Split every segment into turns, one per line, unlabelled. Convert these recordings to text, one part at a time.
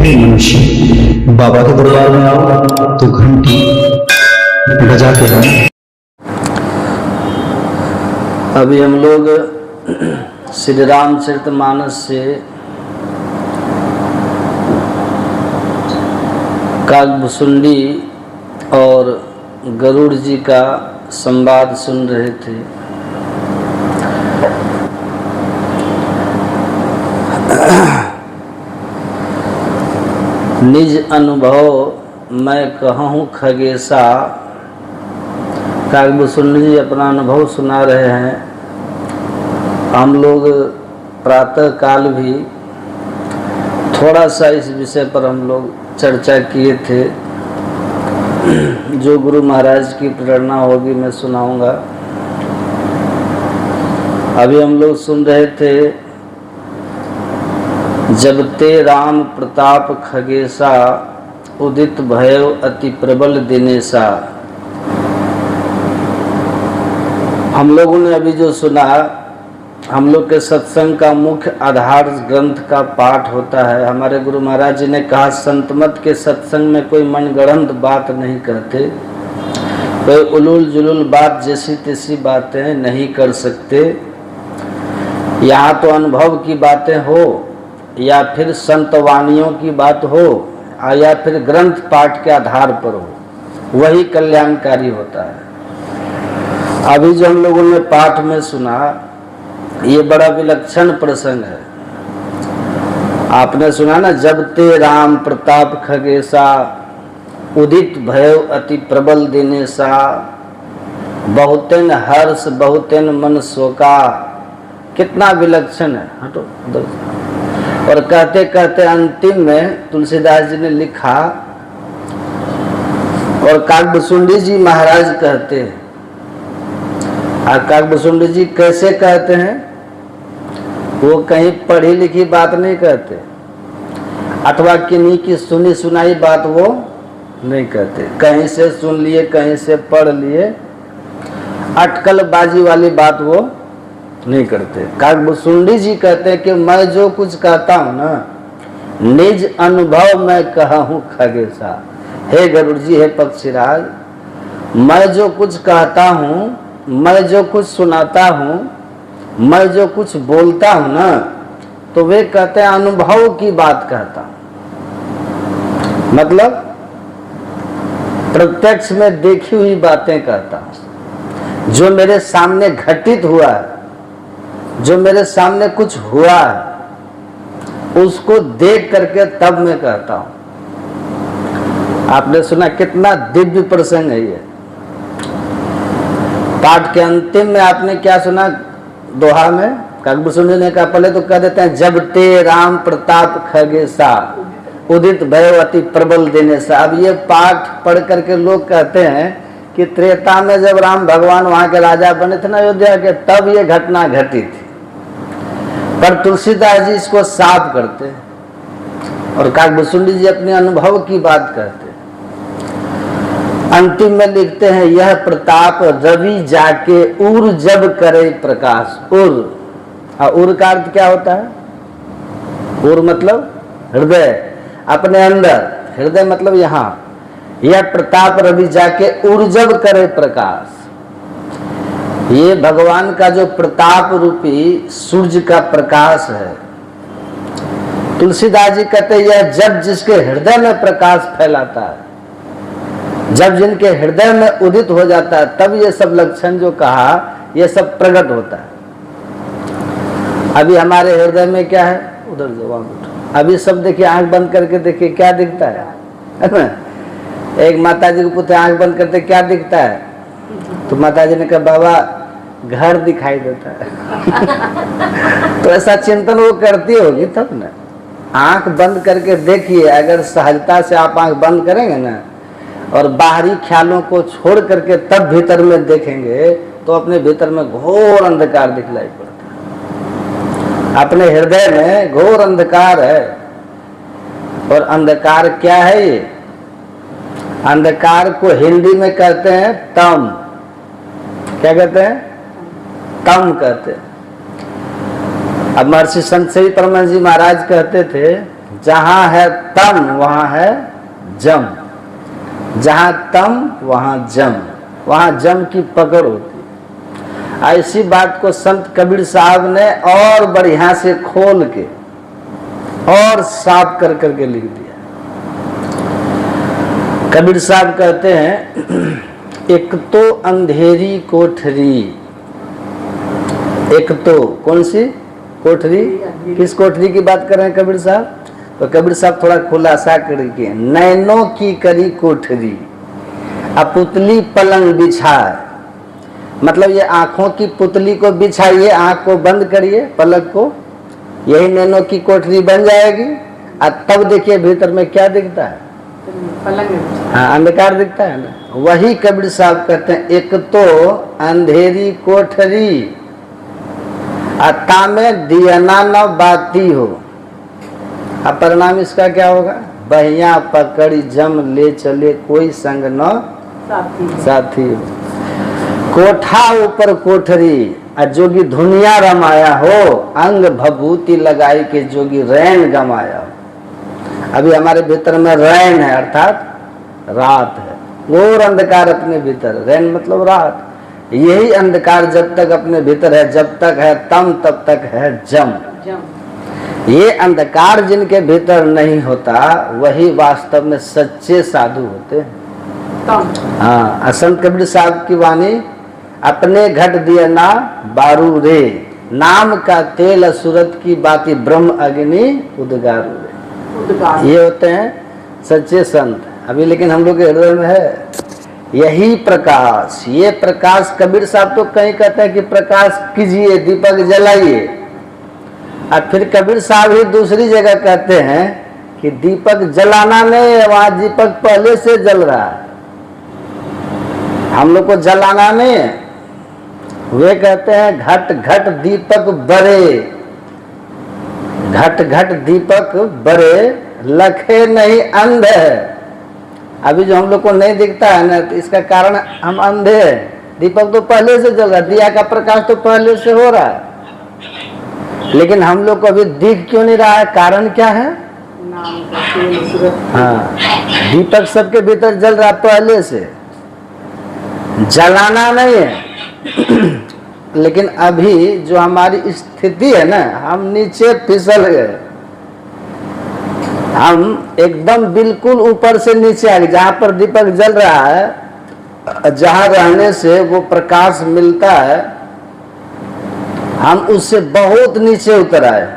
हे मनुष्य, बाबा के दरबार में आओ तो घंटी बजाते हैं।
अभी हम लोग श्री रामचरितमानस से काकभुसुंडी और गरुड़ जी का संवाद सुन रहे थे। निज अनुभव मैं कहूँ खगेशा, काकभुसुंडी जी अपना अनुभव सुना रहे हैं। हम लोग प्रातः काल भी थोड़ा सा इस विषय पर हम लोग चर्चा किए थे। जो गुरु महाराज की प्रेरणा होगी मैं सुनाऊंगा। अभी हम लोग सुन रहे थे, जब ते राम प्रताप खगेशा, उदित भयउ अति प्रबल दिनेशा। हम लोगों ने अभी जो सुना, हम लोग के सत्संग का मुख्य आधार ग्रंथ का पाठ होता है। हमारे गुरु महाराज जी ने कहा, संतमत के सत्संग में कोई मनगढ़ंत बात नहीं कहते, कोई उलूल जुलूल बात जैसी तैसी बातें नहीं कर सकते। यहाँ तो अनुभव की बातें हो या फिर संतवाणियों की बात हो या फिर ग्रंथ पाठ के आधार पर हो, वही कल्याणकारी होता है। अभी जो हम लोगों ने पाठ में सुना, ये बड़ा विलक्षण प्रसंग है। आपने सुना ना, जब ते राम प्रताप खगेशा, उदित भयउ अति प्रबल दिनेशा। बहुतेन हर्ष बहुतेन मन शोका। कितना विलक्षण है। हटो उधर। और कहते कहते अंतिम में तुलसीदास जी ने लिखा, और काकभुसुंडी जी महाराज कहते हैं। काकभुसुंडी जी कैसे कहते हैं? वो कहीं पढ़ी लिखी बात नहीं कहते, अथवा किन्हीं की सुनी सुनाई बात वो नहीं कहते। कहीं से सुन लिए, कहीं से पढ़ लिए, अटकलबाजी वाली बात वो नहीं करते। काकभुसुंडी जी कहते हैं कि मैं जो कुछ कहता हूँ ना, निज अनुभव मैं कहूँ खगेशा। हे गरुड़ जी, हे पक्षीराज, मैं जो कुछ कहता हूँ, मैं जो कुछ सुनाता हूँ, मैं जो कुछ बोलता हूँ ना, तो वे कहते हैं अनुभव की बात कहता हूँ। मतलब प्रत्यक्ष में देखी हुई बातें कहता हूँ। जो मेरे सामने घटित हुआ है, जो मेरे सामने कुछ हुआ है, उसको देख करके तब मैं कहता हूँ। आपने सुना, कितना दिव्य प्रसंग है ये। पाठ के अंतिम में आपने क्या सुना? दोहा में काकभुसुंडी ने कहा, पहले तो कह देते हैं, जब ते राम प्रताप खगेशा, उदित भयउ अति प्रबल दिनेशा। अब ये पाठ पढ़ करके लोग कहते हैं कि त्रेता में जब राम भगवान वहां के राजा बने थे ना अयोध्या के, तब ये घटना घटी थी। पर तुलसीदास जी इसको साफ करते हैं और काकभुसुंडी जी अपने अनुभव की बात कहते हैं। अंतिम में लिखते हैं, यह प्रताप रवि जाके उर जब करे प्रकाश। उर का अर्थ क्या होता है? उर मतलब हृदय, अपने अंदर। हृदय मतलब यहाँ। यह प्रताप रवि जाके उर जब करे प्रकाश। ये भगवान का जो प्रताप रूपी सूर्य का प्रकाश है। तुलसीदास जी कहते हैं, यह जब जिसके हृदय में प्रकाश फैलाता है, जब जिनके हृदय में उदित हो जाता है, तब ये सब लक्षण जो कहा, ये सब प्रकट होता है। अभी हमारे हृदय में क्या है? उधर जवाब उठो। अभी सब देखिए, आंख बंद करके देखिए क्या दिखता है। एक माता जी को पूछे, आंख बंद करते क्या दिखता है? तो माता जी ने कहा, बाबा घर दिखाई देता है। तो ऐसा चिंतन वो करती होगी तब ना। आंख बंद करके देखिए, अगर सहजता से आप आंख बंद करेंगे ना और बाहरी ख्यालों को छोड़ करके तब भीतर में देखेंगे, तो अपने भीतर में घोर अंधकार दिखलाई पड़ता है। अपने हृदय में घोर अंधकार है। और अंधकार क्या है? ये अंधकार को हिंदी में कहते हैं तम। क्या कहते हैं? तम कहते हैं। अब महर्षि संत श्री परमहंस जी महाराज कहते थे, जहां है तम वहां है जम, जहां तम वहां जम, वहां जम की पकड़ होती है। ऐसी बात को संत कबीर साहब ने और बढ़िया से खोल के और साफ कर करके लिख दिया। कबीर साहब कहते हैं, एक तो अंधेरी कोठरी, एक तो कौन सी कोठरी, किस कोठरी की बात कर रहे हैं कबीर साहब? तो कबीर साहब थोड़ा खुलासा करके, नैनों की करी कोठरी अपुतली पलंग बिछाए, मतलब ये आंखों की पुतली को बिछाइए, आंख को बंद करिए, पलक को, यही नैनों की कोठरी बन जाएगी। और तब देखिए भीतर में क्या दिखता है, हाँ अंधकार दिखता है ना। वही कबीर साहब कहते हैं, एक तो अंधेरी कोठरी अता में दियना न बाती हो। अब परिणाम इसका क्या होगा? बहिया पकड़ी जम ले चले कोई संग न साथी हो। कोठा ऊपर कोठरी जोगी धुनिया रमाया हो, अंग भभूति लगाई के जोगी रैन गमाया हो। अभी हमारे भीतर में रैन है, अर्थात रात है, घोर अंधकार अपने भीतर, रैन मतलब रात। यही अंधकार जब तक अपने भीतर है, जब तक है तम तब तक है जम। ये अंधकार जिनके भीतर नहीं होता वही वास्तव में सच्चे साधु होते हैं। हाँ, संत कबीर साहब की वाणी, अपने घट दिए ना बारू रे, नाम का तेल असुरत की बाती ब्रह्म अग्नि उद्गारू रे। ये होते हैं सच्चे संत। अभी लेकिन हम लोग के हृदय में है यही प्रकाश। ये प्रकाश कबीर साहब तो कहीं कहते हैं कि प्रकाश कीजिए, दीपक जलाइए, और फिर कबीर साहब ही दूसरी जगह कहते हैं कि दीपक जलाना नहीं है, वहां दीपक पहले से जल रहा है, हम लोग को जलाना नहीं है। वे कहते हैं घट घट दीपक बरे, घट घट दीपक बरे, लखे नहीं अंध है। अभी जो हम लोग को नहीं दिखता है ना, तो इसका कारण हम अंधे हैं। दीपक तो पहले से जल रहा है, दिया का प्रकाश तो पहले से हो रहा है, लेकिन हम लोग को अभी दिख क्यों नहीं रहा है? कारण क्या है? हाँ, दीपक सबके भीतर जल रहा पहले से, जलाना नहीं है। लेकिन अभी जो हमारी स्थिति है ना, हम नीचे फिसल गए, हम एकदम बिल्कुल ऊपर से नीचे आ गए। जहां पर दीपक जल रहा है, जहां रहने से वो प्रकाश मिलता है, हम उससे बहुत नीचे उतर आए,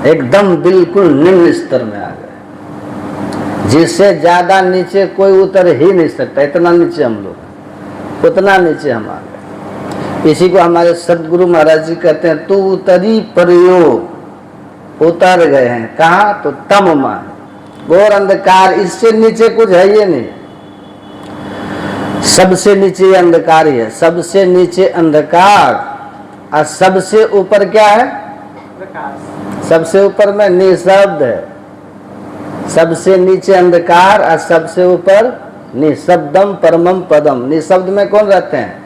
एकदम बिल्कुल निम्न स्तर में आ गए, जिससे ज्यादा नीचे कोई उतर ही नहीं सकता। इतना नीचे हम लोग, उतना नीचे हम आ गए। इसी को हमारे सदगुरु महाराज जी कहते हैं, तू उतरी प्रयोग, उतर गए हैं। कहाँ? तो तम में, घोर अंधकार, इससे नीचे कुछ है ये नहीं। सबसे नीचे अंधकार ही है, सबसे नीचे अंधकार, और सबसे ऊपर क्या है? प्रकाश। सबसे ऊपर में निशब्द है, सबसे नीचे अंधकार और सबसे ऊपर निशब्दम परमम पदम। निशब्द में कौन रहते हैं?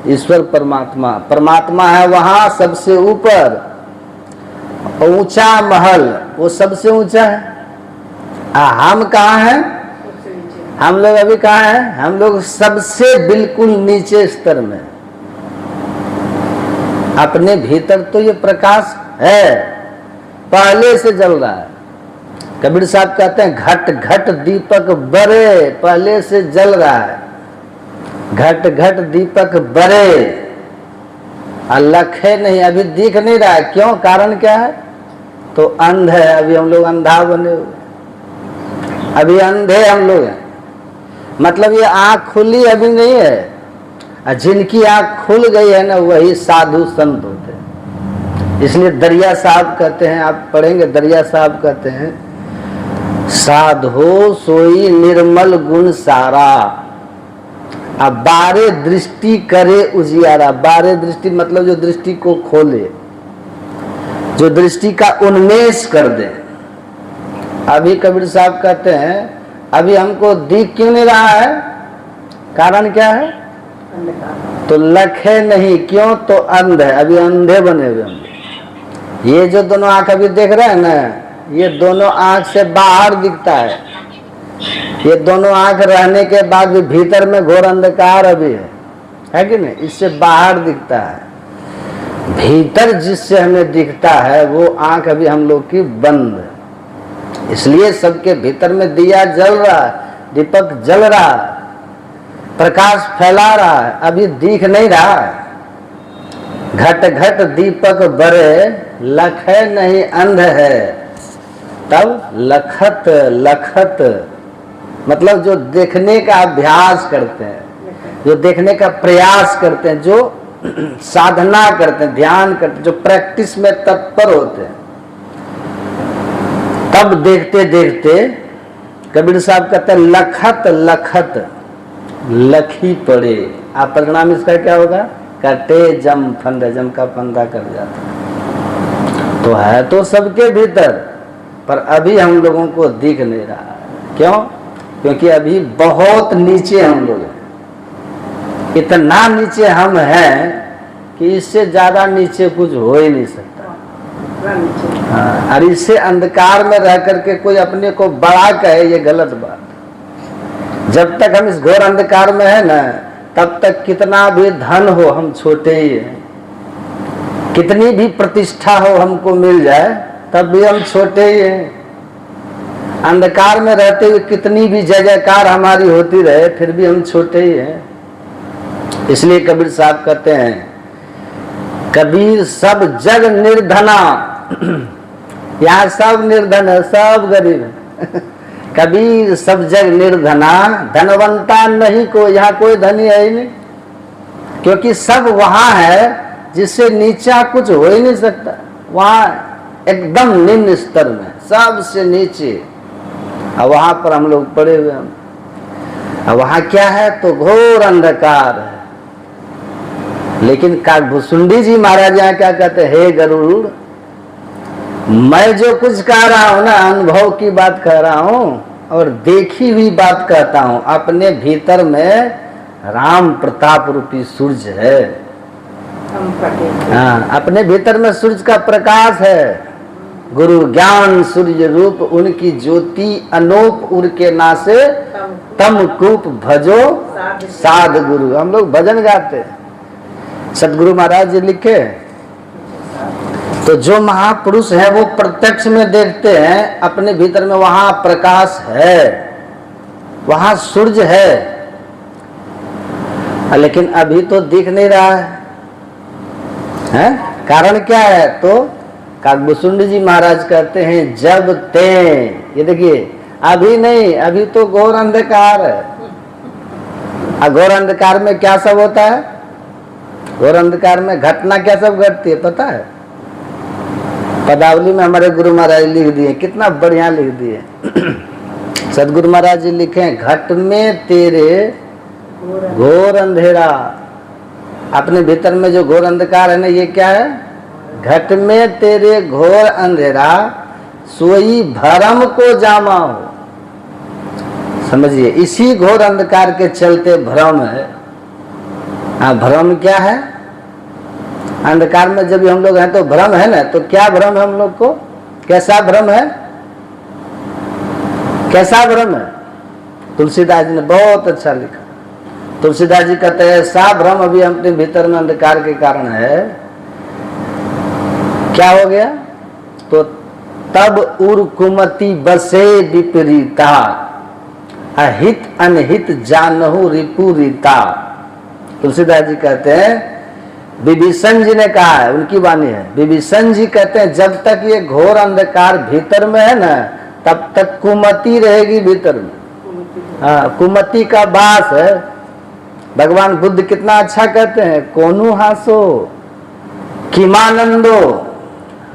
ईश्वर परमात्मा। परमात्मा है वहां सबसे ऊपर, ऊंचा महल वो सबसे ऊंचा है। हम कहाँ हैं? हम लोग अभी कहाँ हैं? हम लोग सबसे बिल्कुल नीचे स्तर में। अपने भीतर तो ये प्रकाश है, पहले से जल रहा है। कबीर साहब कहते हैं, घट घट दीपक बरे, पहले से जल रहा है। घट घट दीपक बरे, लखे नहीं, अभी दिख नहीं रहा है। क्यों? कारण क्या है? तो अंध है। अभी हम लोग अंधा बने हुए, अभी अंधे हम लोग हैं। मतलब ये आँख खुली अभी नहीं है, जिनकी आँख खुल गई है ना, वही साधु संत होते हैं। इसलिए दरिया साहब कहते हैं, आप पढ़ेंगे, दरिया साहब कहते हैं, साधो सोई निर्मल गुण सारा, अब बारे दृष्टि करे उजियारा। बारे दृष्टि मतलब जो दृष्टि को खोले, जो दृष्टि का उन्मेष कर दे। अभी कबीर साहब कहते हैं, अभी हमको दिख क्यों नहीं रहा है? कारण क्या है? तो लखे नहीं, क्यों? तो अंध है, अभी अंधे बने हुए हम। ये जो दोनों आंख अभी देख रहे हैं ना, ये दोनों आंख से बाहर दिखता है। ये दोनों आंख रहने के बाद भी भीतर में घोर अंधकार अभी है कि नहीं? इससे बाहर दिखता है। भीतर जिससे हमें दिखता है वो आंख अभी हम लोग की बंद है। इसलिए सबके भीतर में दिया जल रहा है, दीपक जल रहा है, प्रकाश फैला रहा है, अभी दिख नहीं रहा है। घट घट दीपक बरे, लखै नहीं अंध है। तब लखत लखत मतलब जो देखने का अभ्यास करते हैं, जो देखने का प्रयास करते हैं, जो साधना करते हैं, ध्यान करते हैं, जो प्रैक्टिस में तत्पर होते हैं, तब देखते देखते कबीर साहब कहते हैं लखत लखत लखी पड़े। आप परिणाम इसका क्या होगा? कटे जम फंदा, जम का फंदा कर जाता। तो है तो सबके भीतर, पर अभी हम लोगों को दिख नहीं रहा है। क्यों? क्योंकि अभी बहुत नीचे हम लोग हैं। इतना नीचे हम हैं कि इससे ज्यादा नीचे कुछ हो ही नहीं सकता। हाँ, और इससे अंधकार में रह करके कोई अपने को बड़ा कहे, ये गलत बात। जब तक हम इस घोर अंधकार में है ना, तब तक कितना भी धन हो हम छोटे ही हैं, कितनी भी प्रतिष्ठा हो हमको मिल जाए तब भी हम छोटे ही हैं। अंधकार में रहते हुए कितनी भी जय जयकार हमारी होती रहे फिर भी हम छोटे ही हैं। इसलिए कबीर साहब कहते हैं कबीर सब जग निर्धना, यहाँ सब निर्धन है, सब गरीब है। कबीर सब जग निर्धना, धनवंता नहीं को, यहाँ कोई धनी है ही नहीं, क्योंकि सब वहां है जिससे नीचा कुछ हो ही नहीं सकता। वहां एकदम निम्न स्तर में, सबसे नीचे, और वहां पर हम लोग पड़े हुए हैं। और वहां क्या है? तो घोर अंधकार है। लेकिन काकभूसुंडी जी महाराज यहाँ क्या कहते हैं? हे गरुड़, मैं जो कुछ कह रहा हूं ना, अनुभव की बात कह रहा हूं और देखी हुई बात कहता हूं। अपने भीतर में राम प्रताप रूपी सूर्य है। हाँ, अपने भीतर में सूर्य का प्रकाश है। गुरु ज्ञान सूर्य रूप, उनकी ज्योति अनूप उर के नासे, तम कूप भजो साध गुरु। हम लोग भजन गाते हैं, सतगुरु महाराज जी लिखे। तो जो महापुरुष है वो प्रत्यक्ष में देखते हैं अपने भीतर में वहां प्रकाश है, वहां सूर्य है, लेकिन अभी तो दिख नहीं रहा है। कारण क्या है? तो काकभूसुंडी जी महाराज कहते हैं जब ते, ये देखिए अभी नहीं, अभी तो घोर अंधकार है। घोर अंधकार में क्या सब होता है? घोर अंधकार में घटना क्या सब घटती है पता है? पदावली में हमारे गुरु महाराज लिख दिए, कितना बढ़िया लिख दिए। सदगुरु महाराज जी लिखे घट में तेरे घोर अंधेरा। अपने भीतर में जो घोर अंधकार है ना, ये क्या है? घट में तेरे घोर अंधेरा, सोई भरम को जामा हो। समझिए, इसी घोर अंधकार के चलते भ्रम है। हाँ, भ्रम क्या है? अंधकार में जब हम लोग हैं तो भ्रम है ना। तो क्या भ्रम है हम लोग को? कैसा भ्रम है? कैसा भ्रम है? तुलसीदास जी ने बहुत अच्छा लिखा। तुलसीदास जी कहते हैं ऐसा भ्रम अभी अपने भीतर में अंधकार के कारण है। क्या हो गया? तो तब उर कुमति बसे विपरीता, अहित अनहित जानहु रिपु रीता। तुलसीदास जी कहते हैं, विभीषण जी ने कहा है, उनकी वाणी है। विभीषण जी कहते हैं जब तक ये घोर अंधकार भीतर में है ना, तब तक कुमति रहेगी भीतर में। हाँ, कुमति का वास है। भगवान बुद्ध कितना अच्छा कहते हैं, कोनु हासो किमानंदो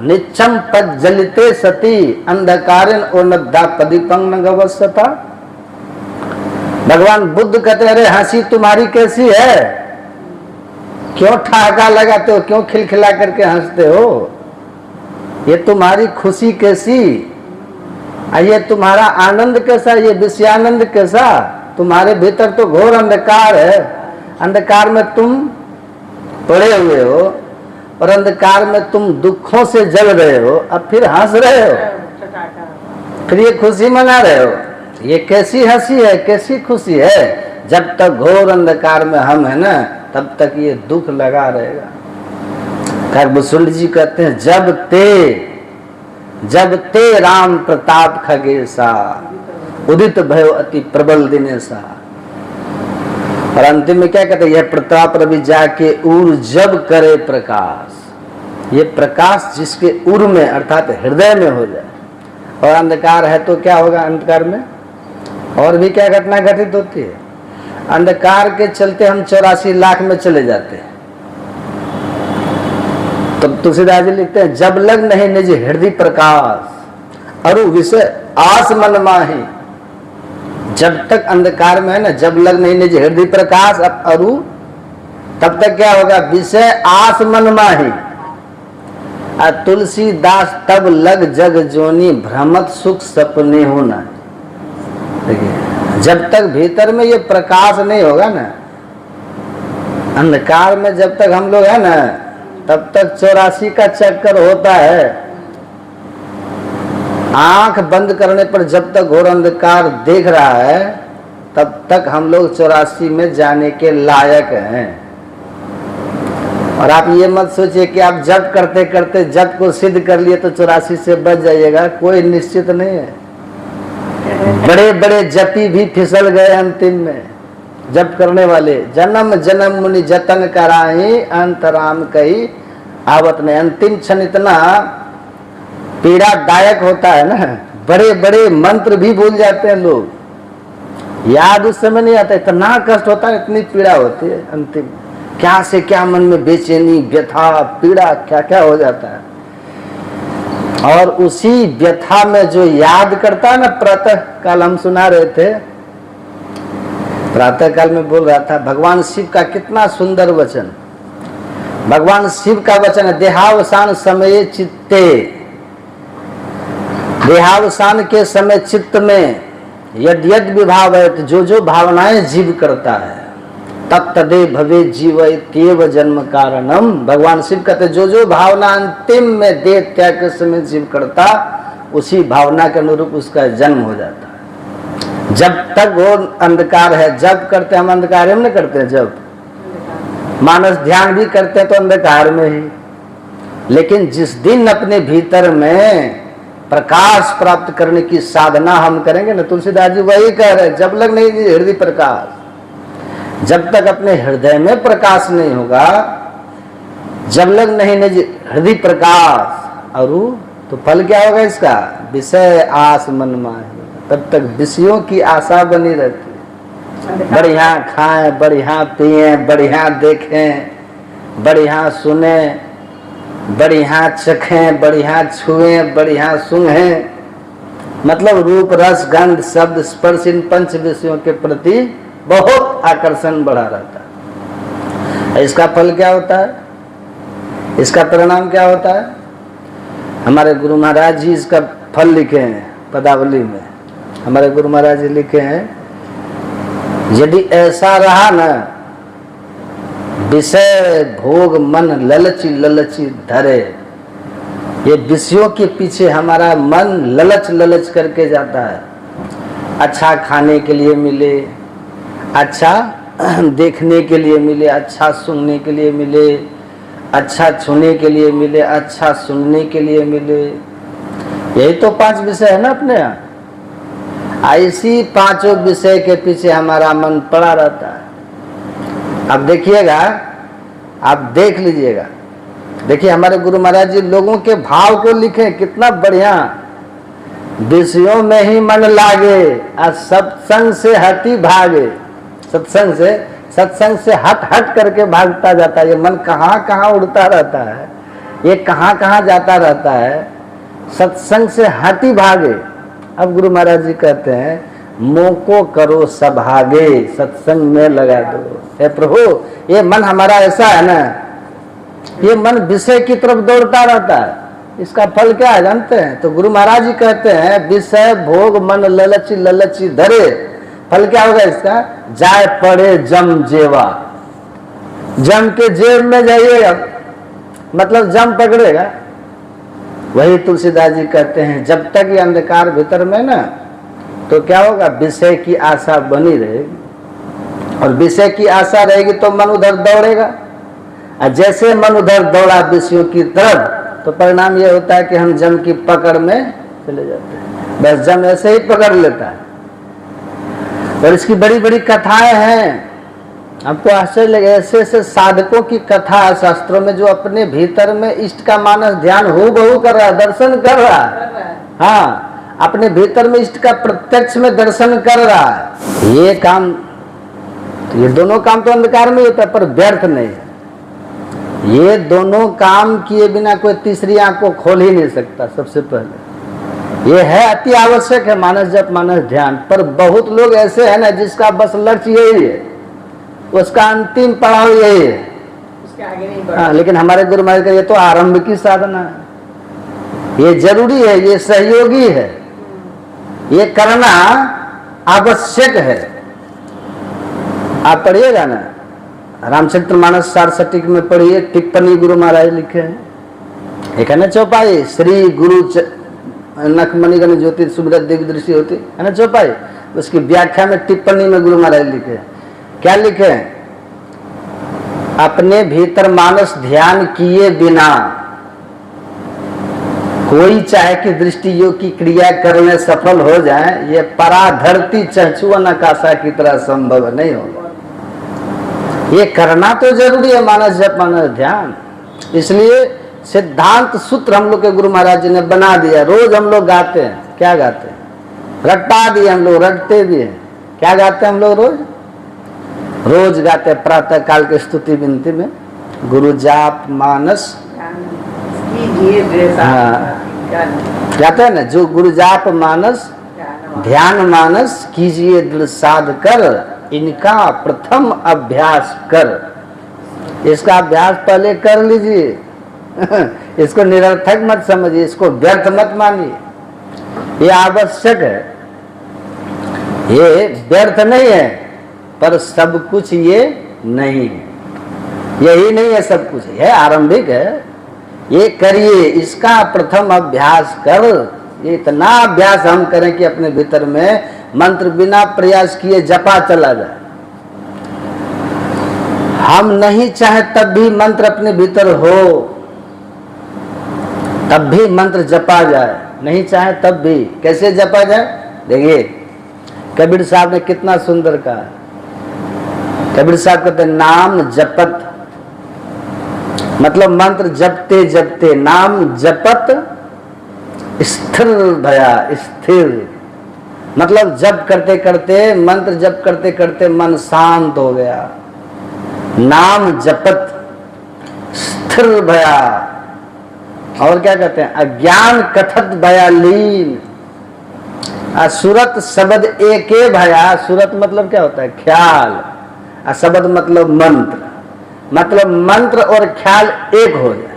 निच्छम पद जलिते सती अंधकारेन ओनद्धा पदीपंग नगवस्सता। भगवान बुद्ध कहते हैं अरे हंसी तुम्हारी कैसी है? क्यों ठहाका लगाते हो? क्यों खिलखिला करके हंसते हो? ये तुम्हारी खुशी कैसी? ये तुम्हारा आनंद कैसा? ये विषयानंद कैसा? तुम्हारे भीतर तो घोर अंधकार है। अंधकार में तुम पड़े हुए हो और अंधकार में तुम दुखों से जल रहे हो, अब फिर हंस रहे हो। फिर ये खुशी मना रहे हो, ये कैसी हंसी है, कैसी खुशी है? जब तक घोर अंधकार में हम है ना, तब तक ये दुख लगा रहेगा। खरबुसुंड जी कहते हैं, जब ते राम प्रताप खगेसा, उदित भयो अति प्रबल दिनेसा। और अंतिम में क्या कहते हैं, यह प्रताप रवि जाके उर जब करे प्रकाश। ये प्रकाश जिसके उर में अर्थात हृदय में हो जाए। और अंधकार है तो क्या होगा? अंधकार में और भी क्या घटना घटित होती है? अंधकार के चलते हम 84 लाख में चले जाते हैं। तो तुलसीदास जी लिखते हैं, जब लग नहीं निज हृदय प्रकाश अरु विषय आस मन माही। जब तक अंधकार में है ना, जब लग नहीं निज हृदय प्रकाश अब अरु, तब तक क्या होगा? विषय आस मन माही। तुलसीदास तब लग जग जोनी भ्रमत सुख सपने होना। देखिए, जब तक भीतर में ये प्रकाश नहीं होगा ना, अंधकार में जब तक हम लोग है ना, तब तक 84 का चक्कर होता है। आंख बंद करने पर जब तक घोर अंधकार देख रहा है, तब तक हम लोग 84 में जाने के लायक हैं। और आप ये मत सोचिए कि आप जप करते करते जप को सिद्ध कर लिए तो 84 से बच जाइएगा, कोई निश्चित नहीं है। बड़े बड़े जपी भी फिसल गए अंतिम में, जप करने वाले। जन्म जन्म मुनि जतन कराई, अंतराम कही आवत ने। अंतिम क्षण इतना पीड़ादायक होता है ना, बड़े बड़े मंत्र भी भूल जाते हैं लोग, याद उस समय नहीं आता। इतना कष्ट होता है, इतनी पीड़ा होती है अंतिम, क्या से क्या मन में बेचैनी, व्यथा, पीड़ा क्या क्या हो जाता है। और उसी व्यथा में जो याद करता है ना, प्रातः काल हम सुना रहे थे, प्रातः काल में बोल रहा था, भगवान शिव का कितना सुंदर वचन। भगवान शिव का वचन है, देहावसान समय चित्ते। देहावसान के समय चित्त में यद यद विभाव है, जो भावनाएं जीव करता है, तत्तदे भवे जीव तेव जन्म कारणम। भगवान शिव कहते जो भावना अंतिम में देह त्याग के समय जीव करता, उसी भावना के अनुरूप उसका जन्म हो जाता है। जब तक वो अंधकार है, जब करते हम अंधकार में नहीं करते हैं, जब मानस ध्यान भी करते हैं तो अंधकार में ही। लेकिन जिस दिन अपने भीतर में प्रकाश प्राप्त करने की साधना हम करेंगे ना, तुलसीदास जी वही कह रहे, जब लग नहीं हृदय प्रकाश। जब तक अपने हृदय में प्रकाश नहीं होगा, जब लग नहीं हृदय प्रकाश अरु, तो फल क्या होगा इसका? विषय आस मन माही। तब तक विषयों की आशा बनी रहती है। बढ़िया खाएं, बढ़िया पिए, बढ़िया देखें, बढ़िया सुने, बढ़िया चखें, बढ़िया छुएं, बढ़िया सूंघें। मतलब रूप रस गंध शब्द स्पर्श, इन पंच विषयों के प्रति बहुत आकर्षण बढ़ा रहता है। इसका फल क्या होता है? इसका परिणाम क्या होता है? हमारे गुरु महाराज जी इसका फल लिखे हैं पदावली में। हमारे गुरु महाराज जी लिखे हैं, यदि ऐसा रहा ना, विषय भोग मन ललची ललची धरे। ये विषयों के पीछे हमारा मन ललच ललच करके जाता है। अच्छा खाने के लिए मिले, अच्छा देखने के लिए मिले, अच्छा सुनने के लिए मिले, अच्छा छूने के लिए मिले, अच्छा सुनने के लिए मिले। यही तो 5 विषय है ना अपने यहाँ। ऐसी 5 विषय के पीछे हमारा मन पड़ा रहता है। अब देखिएगा, आप देख लीजिएगा, देखिए हमारे गुरु महाराज जी लोगों के भाव को लिखे, कितना बढ़िया। विषयों में ही मन लागे और सत्संग से हटी भागे। सत्संग से हट करके भागता जाता है। ये मन कहाँ कहाँ उड़ता रहता है, ये कहाँ कहाँ जाता रहता है, सत्संग से हटी भागे। अब गुरु महाराज जी कहते हैं, मोको करो सभागे, सत्संग में लगा दो। हे प्रभु, ये मन हमारा ऐसा है ना, ये मन विषय की तरफ दौड़ता रहता है। इसका फल क्या है जानते हैं? तो गुरु महाराज जी कहते हैं, विषय भोग मन ललची ललची धरे। फल क्या होगा इसका? जाए पड़े जम जेवा। जम के जेब में जाइएगा, मतलब जम पकड़ेगा। वही तुलसीदास जी कहते हैं जब तक ये अंधकार भीतर में ना, तो क्या होगा, विषय की आशा बनी रहेगी, और विषय की आशा रहेगी तो मन उधर दौड़ेगा, और जैसे मन उधर दौड़ा विषयों की तरफ, तो परिणाम ये होता है कि हम जम की पकड़ में चले जाते हैं। बस जम ऐसे ही पकड़ लेता है। और इसकी बड़ी बड़ी कथाएं हैं, आपको आश्चर्य लगे, ऐसे ऐसे साधकों की कथा शास्त्रों में जो अपने भीतर में इष्ट का मानस ध्यान हूबहू कर रहा है, दर्शन कर रहा है। हाँ, अपने भीतर में इष्ट का प्रत्यक्ष में दर्शन कर रहा है। ये काम, ये दोनों काम तो अंधकार में होता है, पर व्यर्थ नहीं है। ये दोनों काम किए बिना कोई तीसरी आंख को खोल ही नहीं सकता। सबसे पहले ये है, अति आवश्यक है मानस जप मानस ध्यान, पर बहुत लोग ऐसे हैं ना जिसका बस लक्ष्य यही है, उसका अंतिम पड़ाव यही है, उसके आगे नहीं बढ़ा। लेकिन हमारे गुरु महाराज का ये तो आरंभ की साधना है, ये जरूरी है, ये सहयोगी है, ये करना आवश्यक है। आप पढ़िएगा ना, रामचरितमानस सारस्वती में पढ़िए, टिप्पणी गुरु महाराज लिखे हैं, एक है ना चौपाई, श्री गुरु नखमणिगण ज्योति सुब्रत देवी दृष्टि होती है ना चौपाई, उसकी व्याख्या में टिप्पणी में गुरु महाराज लिखे हैं। क्या लिखे? अपने भीतर मानस ध्यान किए बिना कोई चाहे कि दृष्टि योग की क्रिया करने सफल हो जाए, ये पराधरती चहचुअन आकाशा की तरह संभव नहीं होगा। ये करना तो जरूरी है, मानस जप मानस ध्यान। इसलिए सिद्धांत सूत्र हम लोग के गुरु महाराज जी ने बना दिया। रोज हम लोग गाते हैं, क्या गाते हैं? रट्टा दिए हम लोग, रटते भी हैं। क्या गाते हैं हम लोग रोज? रोज गाते हैं प्रातः काल के स्तुति विनती में, गुरु जाप मानस, हाँ गाते हैं ना, जो गुरु जाप मानस ध्यान मानस कीजिए दृढ़ साध कर, इनका प्रथम अभ्यास कर। इसका अभ्यास पहले कर लीजिए। इसको निरर्थक मत समझिए, इसको व्यर्थ मत मानिए। ये आवश्यक है, ये व्यर्थ नहीं है, पर सब कुछ ये नहीं है। यही नहीं है सब कुछ, है आरंभिक है। ये करिए, इसका प्रथम अभ्यास कर। ये इतना अभ्यास हम करें कि अपने भीतर में मंत्र बिना प्रयास किए जपा चला जाए। हम नहीं चाहे तब भी मंत्र अपने भीतर हो, तब भी मंत्र जपा जाए, नहीं चाहे तब भी। कैसे जपा जाए देखिए, कबीर साहब ने कितना सुंदर कहा। कबीर साहब कहते नाम जपत, मतलब मंत्र जपते जपते, नाम जपत स्थिर भया, स्थिर मतलब जप करते करते, मंत्र जप करते करते मन शांत हो गया। नाम जपत स्थिर भया। और क्या कहते हैं? अज्ञान कथत भया लीन, असुरत शब्द एके भया। सुरत मतलब क्या होता है? ख्याल। शब्द मतलब मंत्र, मतलब मंत्र और ख्याल एक हो जाए।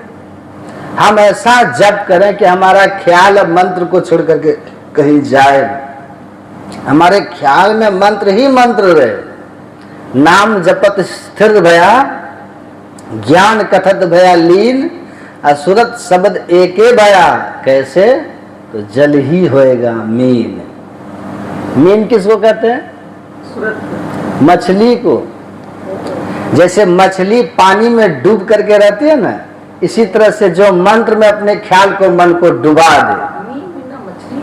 हम ऐसा जप करें कि हमारा ख्याल अब मंत्र को छोड़ करके कहीं जाए, हमारे ख्याल में मंत्र ही मंत्र रहे। नाम जपत स्थिर भया, ज्ञान कथत भया लीन, असुरत शब्द एके भया। कैसे? तो जल ही होएगा मीन। मीन किसको कहते हैं? मछली को। जैसे मछली पानी में डूब करके रहती है ना, इसी तरह से जो मंत्र में अपने ख्याल को मन को डुबा दे।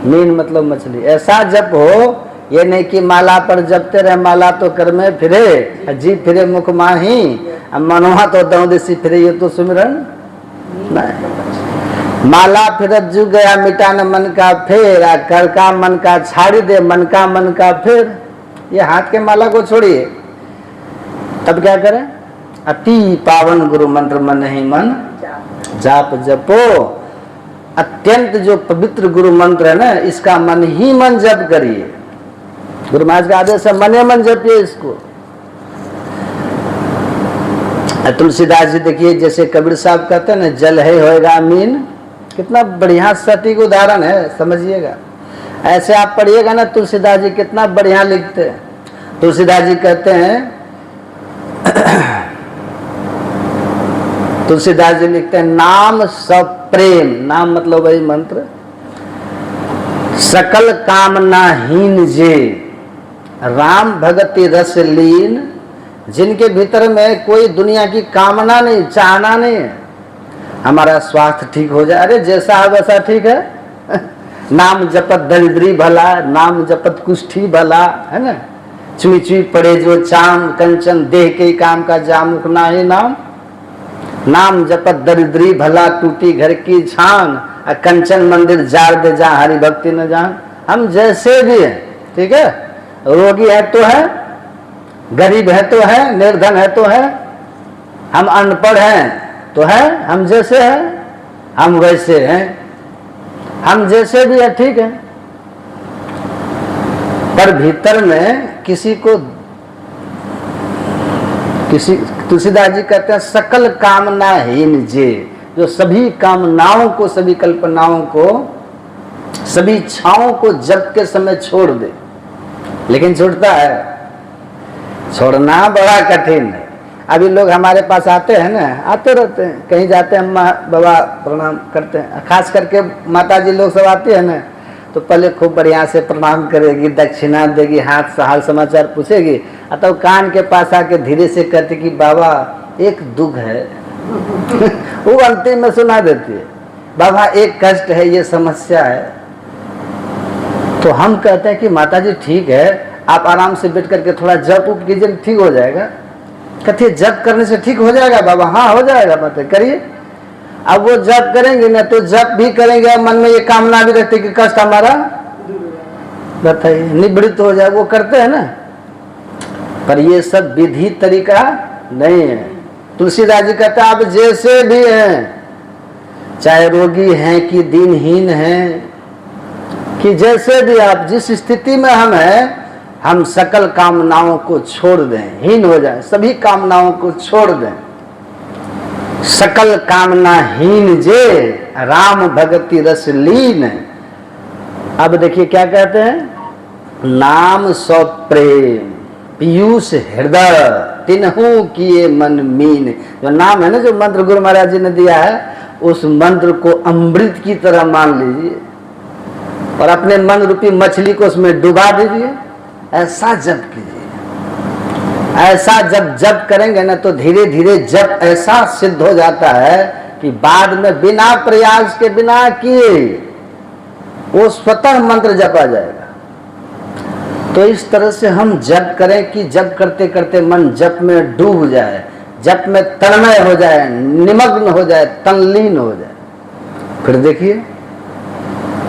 मीन मतलब मछली। ऐसा जप हो, ये नहीं कि माला पर जपते रहे, माला तो कर में फिरे, जीभ फिरे मुख माही, मनोहा तो दौदेसी फिरे, ये तो सुमिरन नहीं। माला फिरत जू गया मिटान मन का फेर, कर का मन का छाड़ी दे, मन का फेर। ये हाथ के माला को छोड़िए, तब क्या करें? अति पावन गुरु मंत्र मन ही मन जाप जपो। अत्यंत जो पवित्र गुरु मंत्र है ना, इसका मन ही मन जप करिए। गुरु महाराज का आदेश है, मने मन जपिए इसको। तुलसीदास जी देखिए, जैसे कबीर साहब कहते हैं ना, जल है होएगा मीन। कितना बढ़िया सटीक उदाहरण है, समझिएगा। ऐसे आप पढ़िएगा ना, तुलसीदास जी कितना बढ़िया लिखते हैं। तुलसीदास जी कहते हैं, तुलसीदास जी लिखते हैं, नाम सब प्रेम, नाम मतलब वही मंत्र, सकल कामनाहीन जे राम भगति रस लीन, जिनके भीतर में कोई दुनिया की कामना नहीं, चाहना नहीं है। हमारा स्वास्थ्य ठीक हो जाए, अरे जैसा है वैसा ठीक है। नाम जपत दरिद्री भला, नाम जपत कुष्ठी भला, है ना। चुई चुई पड़े जो चाम, कंचन देह के काम का जामुख नाही नाम। नाम जपत दरिद्री भला, टूटी घर की छान, कंचन मंदिर जार दे जहाँ हरि भक्ति न जान। हम जैसे भी हैं, ठीक है, रोगी है तो है, गरीब है तो है, निर्धन है तो है, हम अनपढ़ हैं तो है, हम जैसे हैं हम वैसे हैं, हम जैसे भी है, ठीक है। पर भीतर में किसी तुलसीदास जी कहते हैं सकल कामनाहीन जे, जो सभी कामनाओं को, सभी कल्पनाओं को, सभी इच्छाओं को जप के समय छोड़ दे। लेकिन छूटता है? छोड़ना बड़ा कठिन है। अभी लोग हमारे पास आते हैं ना, आते रहते हैं, कहीं जाते हैं, अम्मा बाबा प्रणाम करते हैं, खास करके माता जी लोग सब आते हैं ना, तो पहले खूब बढ़िया से प्रणाम करेगी, दक्षिणा देगी, हाथ से हाल समाचार पूछेगी, तो कान के पास आके धीरे से कहती कि बाबा एक दुख है। वो अंतिम में सुना देती है, बाबा एक कष्ट है, ये समस्या है। तो हम कहते हैं कि माता जी ठीक है, आप आराम से बैठ करके थोड़ा जप उप कीजिए, ठीक हो जाएगा। कहती है जप करने से ठीक हो जाएगा बाबा? हाँ हो जाएगा, माता करिए। अब वो जप करेंगे ना, तो जप भी करेंगे, मन में ये कामना भी रखते कि कष्ट हमारा बताइए निवृत्त हो जाए, वो करते हैं ना। पर ये सब विधि तरीका नहीं है। तुलसीदास जी कहते हैं आप जैसे भी हैं, चाहे रोगी हैं कि दीनहीन हैं, कि जैसे भी आप जिस स्थिति में हम हैं, हम सकल कामनाओं को छोड़ दें, हीन हो जाए, सभी कामनाओं को छोड़ दें। सकल कामनाहीन जे राम भगति रस लीन। अब देखिए क्या कहते हैं, नाम सौ प्रेम पीयूष हृदय तिन्हू किए मन मीन। जो नाम है ना, जो मंत्र गुरु महाराज जी ने दिया है, उस मंत्र को अमृत की तरह मान लीजिए और अपने मन रूपी मछली को उसमें डुबा दीजिए, ऐसा जप कीजिए। ऐसा जब जप करेंगे ना, तो धीरे धीरे जप ऐसा सिद्ध हो जाता है कि बाद में बिना प्रयास के, बिना किए वो स्वतः मंत्र जपा जाएगा। तो इस तरह से हम जप करें कि जप करते करते मन जप में डूब जाए, जप में तन्मय हो जाए, निमग्न हो जाए, तल्लीन हो जाए। फिर देखिए,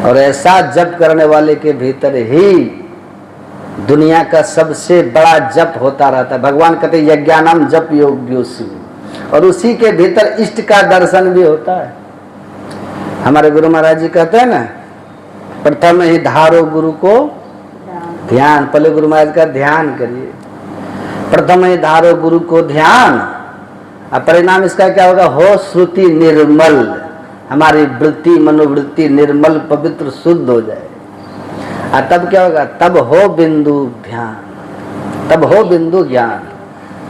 और ऐसा जप करने वाले के भीतर ही दुनिया का सबसे बड़ा जप होता रहता है। भगवान कहते यज्ञानाम जप योग्योसु, और उसी के भीतर इष्ट का दर्शन भी होता है। हमारे गुरु महाराज जी कहते हैं ना, प्रथम ही धारो गुरु को ध्यान। पहले गुरु महाराज का ध्यान करिए, प्रथम ही धारो गुरु को ध्यान, और परिणाम इसका क्या होगा, हो श्रुति निर्मल, हमारी वृत्ति मनोवृत्ति निर्मल पवित्र शुद्ध हो जाए। और तब क्या होगा, तब हो बिंदु ध्यान, तब हो बिंदु ज्ञान,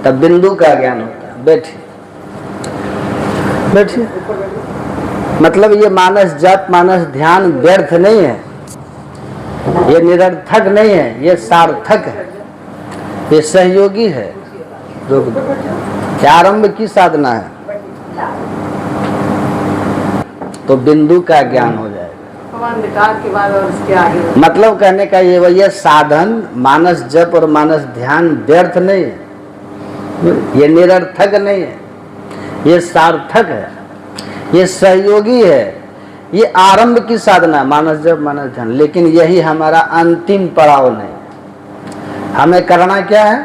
तब बिंदु का ज्ञान होता है। बैठिए बैठिए। मतलब ये मानस जप मानस ध्यान व्यर्थ नहीं है, ये निरर्थक नहीं है, ये सार्थक है, ये सहयोगी है। आरंभ की साधना है, तो बिंदु का ज्ञान हो जाएगा।
के बाद और उसके आगे
मतलब कहने का ये वही साधन मानस जप और मानस ध्यान व्यर्थ नहीं है, ये निरर्थक नहीं है, ये सार्थक है, ये सहयोगी है, ये आरंभ की साधना मानस जप मानस ध्यान। लेकिन यही हमारा अंतिम पड़ाव नहीं। हमें करना क्या है,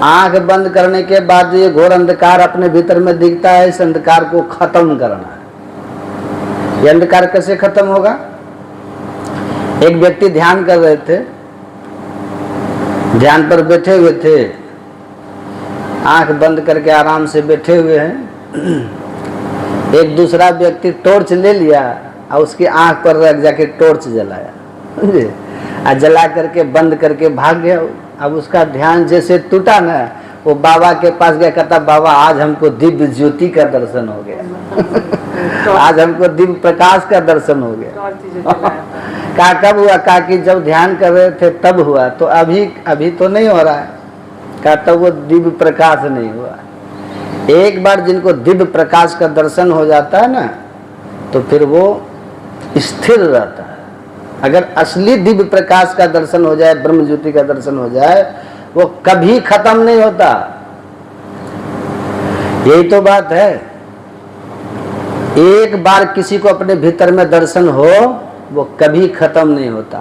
आंख बंद करने के बाद ये घोर अंधकार अपने भीतर में दिखता है, इस अंधकार को खत्म करना है। ये अंधकार कैसे खत्म होगा? एक व्यक्ति ध्यान कर रहे थे, ध्यान पर बैठे हुए थे, आंख बंद करके आराम से बैठे हुए हैं। एक दूसरा व्यक्ति टॉर्च ले लिया और उसकी आंख पर रख जाके टॉर्च जलाया, जला करके बंद करके भाग गया। अब उसका ध्यान जैसे टूटा ना, वो बाबा के पास गया, कहता बाबा आज हमको दिव्य ज्योति का दर्शन हो गया। आज हमको दिव्य प्रकाश का दर्शन हो गया।
और चीजें चलाया।
कहा कब हुआ? कहा कि जब ध्यान कर रहे थे तब हुआ। तो अभी तो नहीं हो रहा है। कहा तब वो दिव्य प्रकाश नहीं हुआ। एक बार जिनको दिव्य प्रकाश का दर्शन हो जाता है ना, तो फिर वो स्थिर रहता है। अगर असली दिव्य प्रकाश का दर्शन हो जाए, ब्रह्म ज्योति का दर्शन हो जाए, वो कभी खत्म नहीं होता। यही तो बात है। एक बार किसी को अपने भीतर में दर्शन हो, वो कभी खत्म नहीं होता।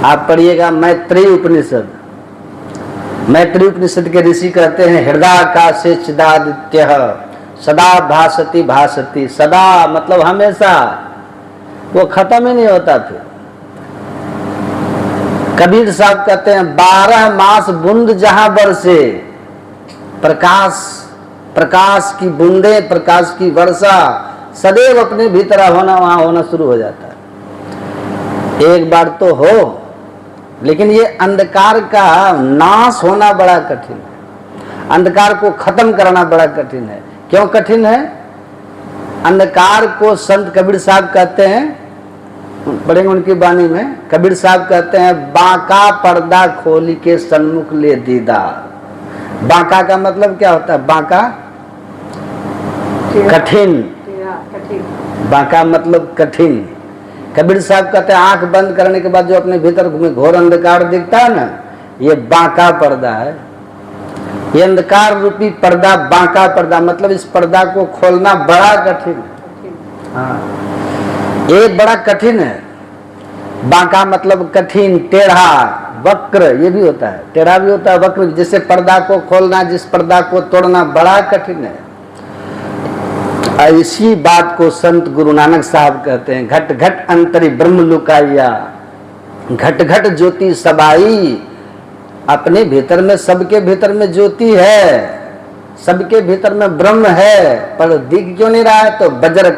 आप पढ़िएगा मैत्रेयी उपनिषद। मैत्रेयी उपनिषद के ऋषि कहते हैं, हृदयाकाशे चिदादित्यः सदा भासति भासति। सदा मतलब हमेशा, वो खत्म ही नहीं होता। फिर कबीर साहब कहते हैं, 12 मास बूंद जहां बरसे, प्रकाश की बूंदे, प्रकाश की वर्षा सदैव अपने भीतर होना, वहां होना शुरू हो जाता है। एक बार तो हो, लेकिन ये अंधकार का नाश होना बड़ा कठिन है। अंधकार को खत्म करना बड़ा कठिन है। क्यों कठिन है? अंधकार को संत कबीर साहब कहते हैं, पढ़ेंगे उनकी वाणी में, कबीर साहब कहते हैं, बांका पर्दा खोली के सन्मुख ले दीदार। बांका का मतलब क्या होता है? बांका कठिन, बांका मतलब कठिन। कबीर साहब कहते हैं, आंख बंद करने के बाद जो अपने भीतर में घोर अंधकार दिखता है ना, ये बांका पर्दा है। ये अंधकार रूपी पर्दा, बांका पर्दा, मतलब इस पर्दा को खोलना बड़ा कठिन है। हाँ, ये बड़ा कठिन है। बांका मतलब कठिन, टेढ़ा, वक्र, ये भी होता है, टेढ़ा भी होता है, वक्र। जिससे पर्दा को खोलना, जिस पर्दा को तोड़ना बड़ा कठिन है। इसी बात को संत गुरु नानक साहब कहते हैं, घट घट अंतरी ब्रह्म लुकाइया, घट घट ज्योति सबाई। अपने भीतर में, सबके भीतर में ज्योति है, सबके भीतर में ब्रह्म है, पर दिख क्यों नहीं रहा है? तो वज्र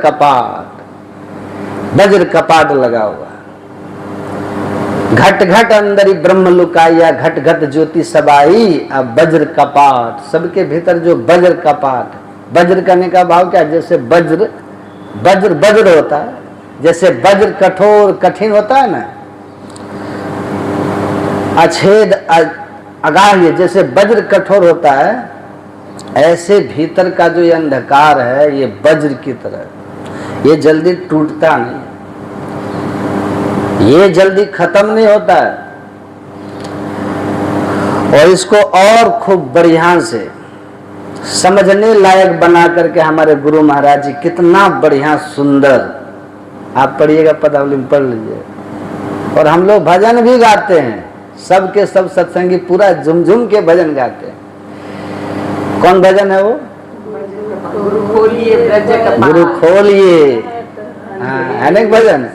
कपाट लगा हुआ। घट घट अंदरी ब्रह्म लुकाइया, घट घट ज्योति सबाई। अब वज्र कपाट, सबके भीतर जो वज्र कपाट। वज्र करने का भाव क्या? जैसे वज्र होता है, जैसे वज्र कठोर कठिन होता है ना, अछेद अगाह्य, जैसे वज्र कठोर होता है, ऐसे भीतर का जो ये अंधकार है, ये वज्र की तरह, ये जल्दी टूटता नहीं, ये जल्दी खत्म नहीं होता है। और इसको और खूब बढ़िया से समझने लायक बना करके हमारे गुरु महाराज जी कितना बढ़िया सुंदर, आप पढ़िएगा, पदावली में पढ़ लीजिए। और हम लोग भजन भी गाते हैं, सबके सब सत्संगी पूरा झुमझुम के भजन गाते हैं। कौन भजन है वो?
गुरु खोलिए ब्रज कपाट।
गुरु खोलिए, हाँ, अनेक भजन।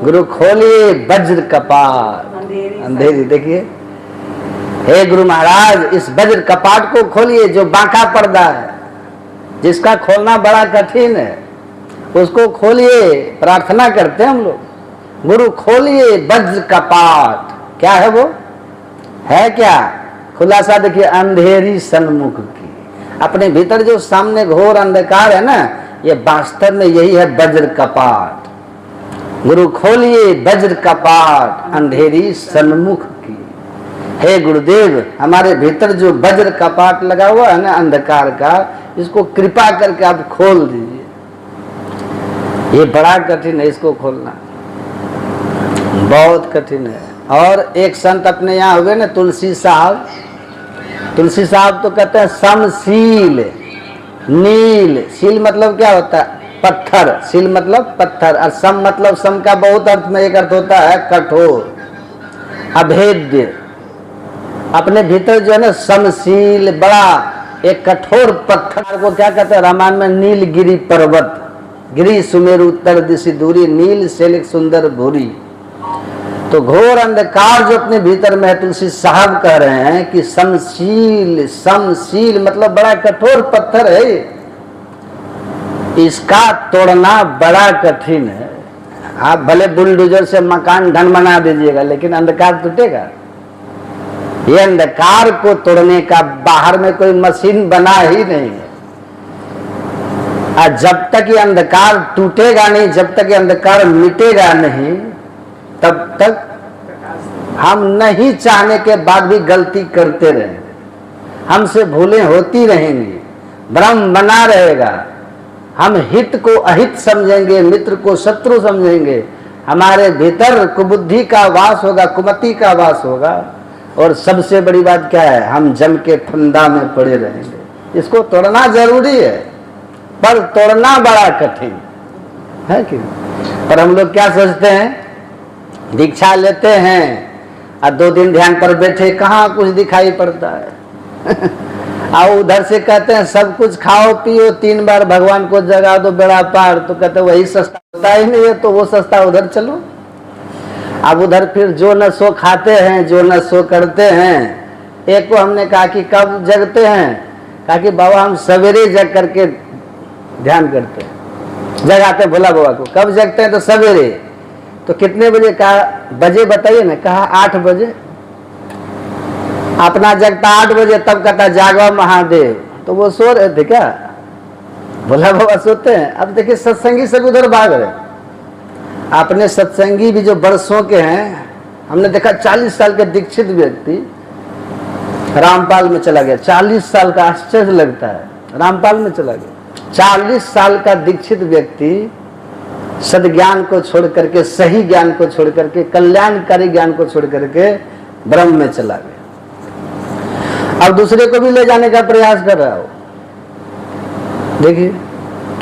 गुरु खोलिए वज्र कपाट, अंधेरी। देखिए, हे गुरु महाराज, इस वज्र कपाट को खोलिए जो बांका पर्दा है, जिसका खोलना बड़ा कठिन है, उसको खोलिए। प्रार्थना करते हैं हम लोग, गुरु खोलिए वज्र कपाट। क्या है वो? है क्या? खुलासा देखिए, अंधेरी सन्मुख की। अपने भीतर जो सामने घोर अंधकार है ना, ये वास्तव में यही है वज्र कपाट। गुरु खोलिए वज्र कपाट, अंधेरी सन्मुख की। हे गुरुदेव, हमारे भीतर जो वज्र कपाट लगा हुआ है ना अंधकार का, इसको कृपा करके आप खोल दीजिए। ये बड़ा कठिन है, इसको खोलना बहुत कठिन है। और एक संत अपने यहाँ हुए ना, तुलसी साहब तो कहते हैं समशील नील। शील मतलब क्या होता है? पत्थर। शील मतलब पत्थर। और सम मतलब, सम का बहुत अर्थ में एक अर्थ होता है कठोर, अभेद्य। अपने भीतर जो है ना समशील, बड़ा एक कठोर पत्थर को क्या कहते हैं रामायण में? नीलगिरी पर्वत। गिरी सुमेरु उत्तर दिशि दूरी, नील शैल सुंदर भूरी। तो घोर अंधकार जो अपने भीतर में है, तुलसी साहब कह रहे हैं कि समशील मतलब बड़ा कठोर पत्थर है, इसका तोड़ना बड़ा कठिन है। आप भले बुलडोजर से मकान ढन बना दीजिएगा, लेकिन अंधकार टूटेगा? ये अंधकार को तोड़ने का बाहर में कोई मशीन बना ही नहीं है। और जब तक ये अंधकार टूटेगा नहीं, जब तक ये अंधकार मिटेगा नहीं, तब तक हम नहीं चाहने के बाद भी गलती करते रहेंगे, हमसे भूलें होती रहेंगी, भ्रम बना रहेगा, हम हित को अहित समझेंगे, मित्र को शत्रु समझेंगे, हमारे भीतर कुबुद्धि का वास होगा, कुमति का वास होगा, और सबसे बड़ी बात क्या है, हम जम के फंदा में पड़े रहेंगे। इसको तोड़ना जरूरी है, पर तोड़ना बड़ा कठिन है कि? पर हम लोग क्या सोचते हैं, दीक्षा लेते हैं और 2 दिन ध्यान पर बैठे, कहाँ कुछ दिखाई पड़ता है और उधर से कहते हैं सब कुछ खाओ पियो, 3 बार भगवान को जगा दो, बेड़ा पार, तो कहते हैं वही सस्ता होता ही नहीं है, तो वो सस्ता उधर चलो। अब उधर फिर जो न सो खाते हैं, जो न सो करते हैं। एक को हमने कहा कि कब जगते हैं, कहा कि बाबा हम सवेरे जग करके ध्यान करते हैं, जगाते भोला बाबा को। कब जगते हैं, तो सवेरे। तो कितने बजे, कहा बजे बताइए ना, कहा 8 बजे। अपना जगता 8 बजे, तब कहता जागवा महादेव, तो वो सो रहे थे क्या? भोला बाबा सोते हैं। अब देखिए सत्संगी सब उधर भाग रहे। अपने सत्संगी भी जो बरसों के हैं, हमने देखा 40 साल के दीक्षित व्यक्ति रामपाल में चला गया। 40 साल का, आश्चर्य लगता है, रामपाल में चला गया। 40 साल का दीक्षित व्यक्ति सद्ज्ञान को छोड़ करके, सही ज्ञान को छोड़ करके, कल्याणकारी ज्ञान को छोड़ करके ब्रह्म में चला गया। अब दूसरे को भी ले जाने का प्रयास कर रहा हो। देखिए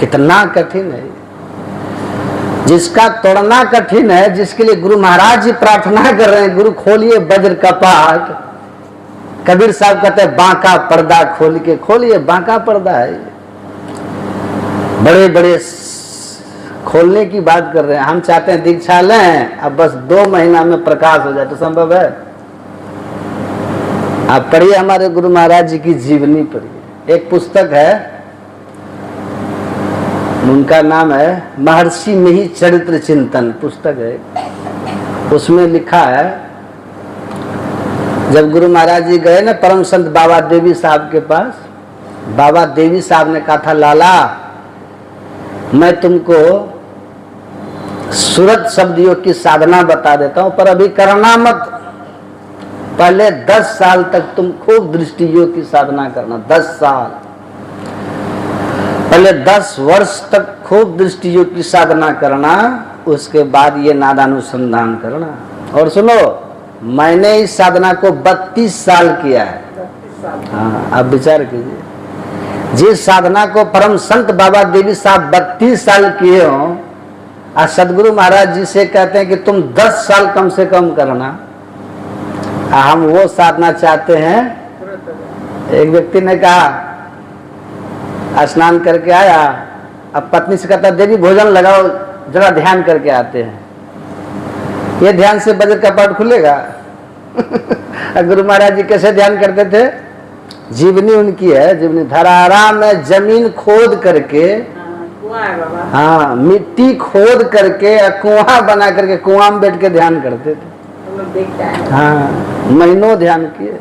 कितना कठिन है। जिसका तोड़ना कठिन है, जिसके लिए गुरु महाराज जी प्रार्थना कर रहे हैं, गुरु खोलिए वज्र कपाट। कबीर साहब कहते हैं बांका पर्दा खोल के, खोलिए बांका पर्दा है। बड़े बड़े खोलने की बात कर रहे हैं। हम चाहते हैं दीक्षा लें, अब बस 2 महीना में प्रकाश हो जाए, तो संभव है? आप पढ़िए, हमारे गुरु महाराज जी की जीवनी पढ़िए। एक पुस्तक है, उनका नाम है महर्षि में ही चरित्र चिंतन पुस्तक है। उसमें लिखा है, जब गुरु महाराज जी गए ना परम संत बाबा देवी साहब के पास, बाबा देवी साहब ने कहा था, लाला मैं तुमको सूरत शब्द योग की साधना बता देता हूं, पर अभी करना मत। पहले 10 साल तक तुम खूब दृष्टि योग की साधना करना। 10 साल, पहले 10 वर्ष तक खूब दृष्टि योग की साधना करना, उसके बाद ये नादानुसंधान करना। और सुनो, मैंने इस साधना को 32 साल किया है। हाँ, आप विचार कीजिए, जिस साधना को परम संत बाबा देवी साहब 32 साल किए हो, और सदगुरु महाराज जी से कहते हैं कि तुम 10 साल कम से कम करना। हम वो साधना चाहते हैं। एक व्यक्ति ने कहा, स्नान करके आया, अब पत्नी से कहता देवी भोजन लगाओ, जरा ध्यान करके आते हैं। ये ध्यान से वज्र कपाट खुलेगा? गुरु महाराज जी कैसे ध्यान करते थे? जीवनी उनकी है, जीवनी। धरारा में जमीन खोद करके, हाँ मिट्टी खोद करके कुआं बना करके, कुआं में बैठ के ध्यान करते थे। हाँ, महीनों ध्यान किए,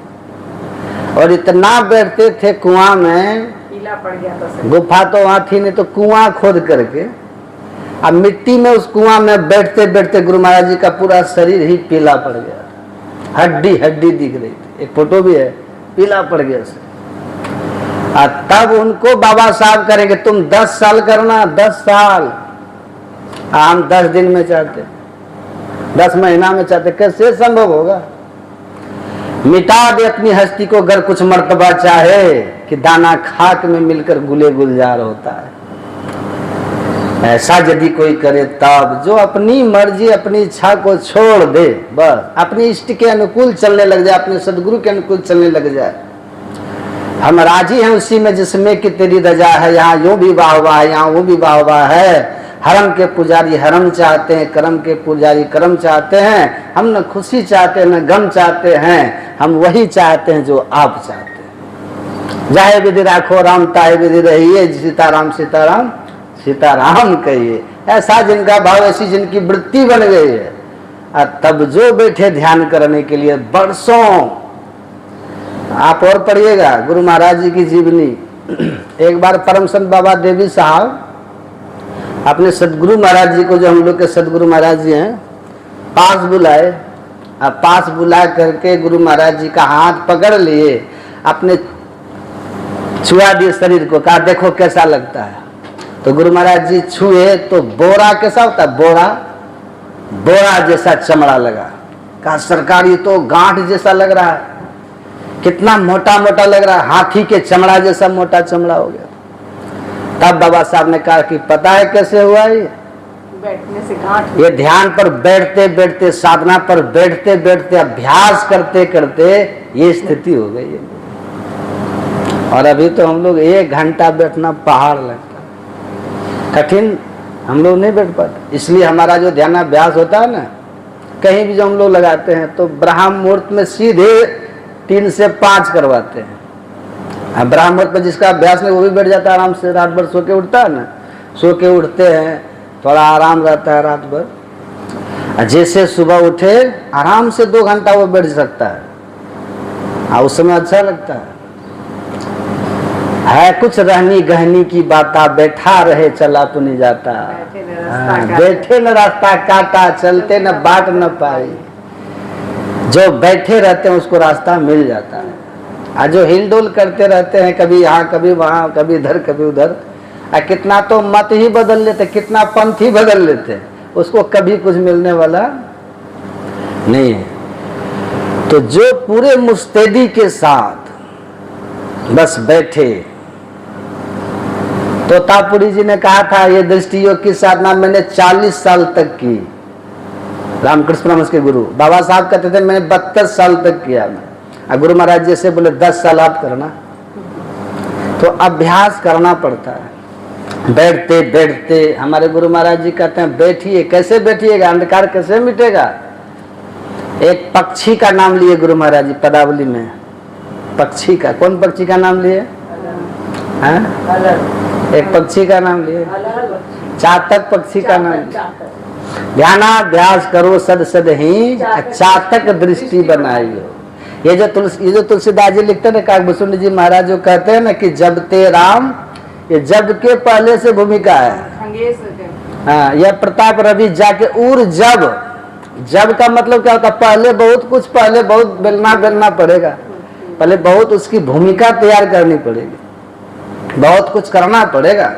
और इतना बैठते थे कुआं में,
पीला पड़ गया था।
गुफा तो वहां थी नहीं, तो कुआं खोद करके, अब मिट्टी में उस कुआं में बैठते बैठते गुरु महाराज जी का पूरा शरीर ही पीला पड़ गया, हड्डी हड्डी दिख रही थी। एक फोटो भी है, पीला पड़ गया से। तब उनको बाबा साहब करेंगे तुम 10 साल करना, 10 साल। हम 10 दिन में चाहते, 10 महीना में चाहते, कैसे संभव होगा? मिटा दे अपनी हस्ती को अगर कुछ मर्तबा चाहे, कि दाना खाक में मिलकर गुले गुलजार होता है। ऐसा यदि कोई करे तब, जो अपनी मर्जी अपनी इच्छा को छोड़ दे, बस अपनी इष्ट के अनुकूल चलने लग जाए, अपने सदगुरु के अनुकूल चलने लग जाए। हम राजी हैं उसी में जिसमें कि तेरी रजा है। यहाँ यूं भी वाह वाह है, यहाँ वो भी वाह वाह है। हरम के पुजारी हरम चाहते हैं, करम के पुजारी करम चाहते हैं। हम न खुशी चाहते हैं, न गम चाहते हैं, हम वही चाहते हैं जो आप चाहते हैं। जाहे विधि राखो राम, ताहे विधि रहिए, सीताराम सीताराम सीताराम कहिए। ऐसा जिनका भाव, ऐसी जिनकी वृत्ति बन गई है, और तब जो बैठे ध्यान करने के लिए बरसों। आप और पढ़िएगा गुरु महाराज जी की जीवनी। एक बार परम संत बाबा देवी साहब अपने सदगुरु महाराज जी को, जो हम लोग के सदगुरु महाराज जी हैं, पास बुलाए। अब पास बुला करके गुरु महाराज जी का हाथ पकड़ लिए, अपने छुआ दिए शरीर को, कहा देखो कैसा लगता है। तो गुरु महाराज जी छुए तो बोरा कैसा होता है, बोरा जैसा चमड़ा लगा। कहा सरकार ये तो गांठ जैसा लग रहा है, कितना मोटा मोटा लग रहा है, हाथी के चमड़ा जैसा मोटा चमड़ा हो गया। तब बाबा साहब ने कहा कि पता है कैसे हुआ ये?
बैठने से गांठ,
ये ध्यान पर बैठते बैठते, साधना पर बैठते बैठते, अभ्यास करते करते ये स्थिति हो गई है। और अभी तो हम लोग 1 घंटा बैठना पहाड़ लगता, कठिन, हम लोग नहीं बैठ पाते। इसलिए हमारा जो ध्यानाभ्यास होता है ना, कहीं भी जो हम लोग लगाते हैं तो ब्राह्म मुहूर्त में सीधे 3 से 5 करवाते हैं। ब्राह्म मुहूर्त में जिसका अभ्यास नहीं वो भी बैठ जाता है आराम से, रात भर सो के उठता है ना, सो के उठते हैं, थोड़ा आराम रहता है रात भर। जैसे सुबह उठे आराम से 2 घंटा वो बैठ सकता है, उस समय अच्छा लगता है कुछ रहनी गहनी की बाता, बैठा रहे चला तो नहीं जाता, बैठे न रास्ता काटा, चलते न बाट न पाई। जो बैठे रहते हैं उसको रास्ता मिल जाता है, और जो हिलडोल करते रहते हैं, कभी यहाँ कभी वहाँ, कभी इधर कभी उधर, कितना तो मत ही बदल लेते, कितना पंथ ही बदल लेते, उसको कभी कुछ मिलने वाला नहीं है। तो जो पूरे मुस्तैदी के साथ बस बैठे, तो तापुरी जी ने कहा था ये दृष्टि योग की साधना मैंने 40 साल तक की। रामकृष्ण परमहंस के गुरु बाबा साहब कहते थे मैंने 72 साल तक किया मैं। और गुरु महाराज जी से बोले 10 साल आप करना। तो अभ्यास करना पड़ता है। बैठते बैठते हमारे गुरु महाराज जी कहते हैं बैठिए, कैसे बैठिएगा, अंधकार कैसे मिटेगा। एक पक्षी का नाम लिए गुरु महाराज जी पदावली में, पक्षी का, कौन पक्षी का नाम लिए? एक पक्षी का नाम लिए, चातक पक्षी का नाम लिए। ध्यानाभ्यास करो सद सद ही चातक दृष्टि बनाई हो। ये जो तुलसीदास जी लिखते हैं ना, काकभूषण जी महाराज जो कहते हैं ना कि जब ते राम, ये जब के पहले से भूमिका है। हाँ, यह प्रताप रवि जाके उर जब का मतलब क्या होता है? पहले बहुत कुछ, पहले बहुत बेलना पड़ेगा, पहले बहुत उसकी भूमिका तैयार करनी पड़ेगी, बहुत कुछ करना पड़ेगा।